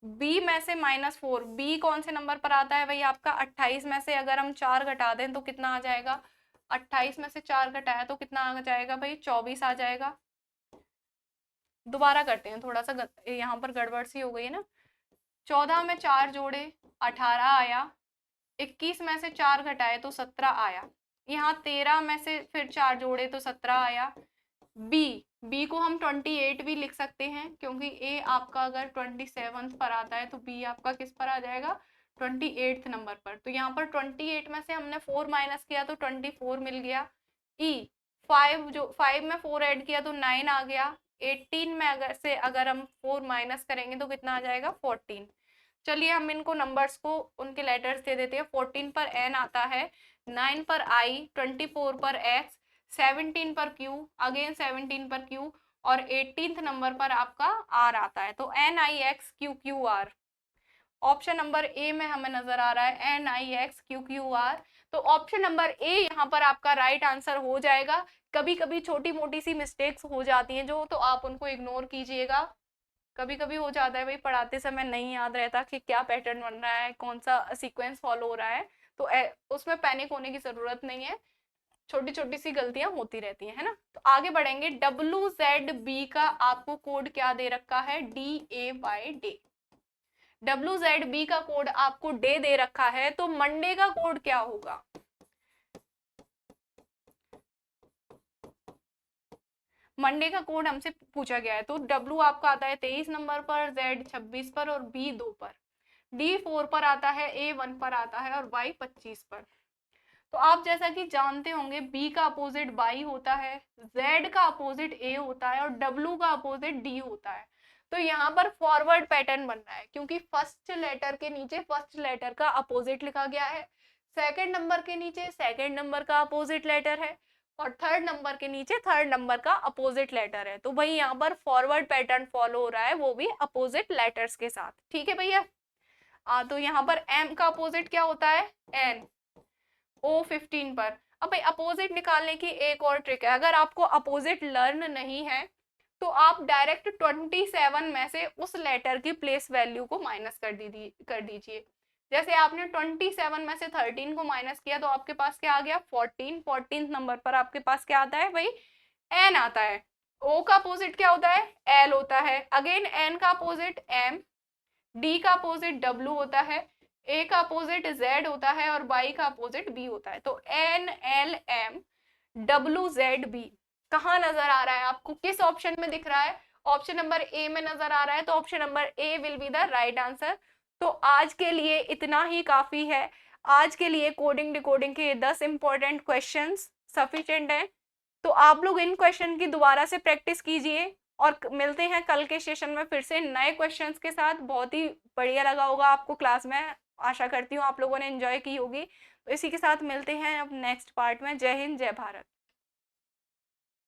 बी में से -4, बी कौन से नंबर पर आता है भाई आपका 28 में से अगर हम 4 घटा दें तो कितना आ जाएगा, 28 में से 4 घटाया तो कितना आ जाएगा भाई 24 आ जाएगा। दोबारा करते हैं, थोड़ा सा यहाँ पर गड़बड़ सी हो गई है ना। 14 में 4 जोड़े 18 आया, 21 में से 4 घटाए तो 17 आया। यहाँ 13 में से फिर 4 जोड़े तो 17 आया। बी को हम 28 भी लिख सकते हैं, क्योंकि ए आपका अगर 27 पर आता है तो बी आपका किस पर आ जाएगा, 28 नंबर पर। तो यहाँ पर 28 में से हमने 4 माइनस किया तो 24 मिल गया। ई 5 में 4 ऐड किया तो 9 आ गया। 18 में अगर हम 4 माइनस करेंगे तो कितना आ जाएगा 14। चलिए हम इनको नंबर्स को उनके लेटर्स दे देते हैं। 14 पर एन आता है, 9 पर आई, 24 पर एक्स, 17 पर क्यू, अगेन 17 पर क्यू, और 18th नंबर पर आपका आर आता है। तो N I X Q Q R, option number A में हमें नजर आ रहा है N I X Q Q R. तो ऑप्शन नंबर ए यहाँ पर आपका राइट आंसर हो जाएगा। कभी कभी छोटी मोटी सी मिस्टेक्स हो जाती हैं जो, तो आप उनको इग्नोर कीजिएगा। कभी कभी हो जाता है भाई, पढ़ाते समय नहीं याद रहता कि क्या पैटर्न बन रहा है, कौन सा सीक्वेंस फॉलो हो रहा है, तो उसमें पैनिक होने की जरूरत नहीं है। छोटी छोटी सी गलतियां होती रहती है ना। तो आगे बढ़ेंगे। WZB का आपको कोड क्या दे रखा है, DAY, WZB का कोड आपको डे दे रखा है, तो मंडे का कोड क्या होगा, मंडे का कोड हमसे पूछा गया है। तो W आपका आता है 23 नंबर पर, Z 26 पर और B 2 पर, D 4 पर आता है, A 1 पर आता है और Y 25 पर। तो आप जैसा कि जानते होंगे B का अपोजिट Y होता है, Z का अपोजिट A होता है और W का अपोजिट D होता है। तो यहाँ पर फॉरवर्ड पैटर्न बन रहा है, क्योंकि फर्स्ट लेटर के नीचे फर्स्ट लेटर का अपोजिट लिखा गया है, सेकंड नंबर के नीचे सेकंड नंबर का अपोजिट लेटर है, और थर्ड नंबर के नीचे थर्ड नंबर का अपोजिट लेटर है। तो भाई यहाँ पर फॉरवर्ड पैटर्न फॉलो हो रहा है, वो भी अपोजिट लेटर्स के साथ। ठीक है भैया। तो यहाँ पर M का अपोजिट क्या होता है, N, O 15 पर। अब भाई अपोजिट निकालने की एक और ट्रिक है। अगर आपको अपोजिट लर्न नहीं है तो आप डायरेक्ट 27 में से उस लेटर की प्लेस वैल्यू को माइनस कर दीजिए। जैसे आपने 27 में से 13 को माइनस किया तो आपके पास क्या आ गया 14। 14th नंबर पर आपके पास क्या आता है भाई, एन आता है। ओ का अपोजिट क्या होता है, एल होता है। अगेन एन का अपोजिट एम, डी का अपोजिट डब्ल्यू होता है, ए का अपोजिट जेड होता है और वाई का अपोजिट बी होता है। तो N L M W Z B कहाँ नजर आ रहा है आपको, किस ऑप्शन में दिख रहा है, ऑप्शन नंबर ए में नजर आ रहा है। तो option number A will be the right answer. तो आज के लिए इतना ही काफी है। आज के लिए कोडिंग डिकोडिंग के 10 इंपॉर्टेंट क्वेश्चंस सफिशिएंट है। तो आप लोग इन क्वेश्चन की दोबारा से प्रैक्टिस कीजिए और मिलते हैं कल के सेशन में फिर से नए क्वेश्चंस के साथ। बहुत ही बढ़िया लगा होगा आपको क्लास में, आशा करती हूँ आप लोगों ने एंजॉय की होगी। तो इसी के साथ मिलते हैं अब नेक्स्ट पार्ट में। जय हिंद, जय भारत।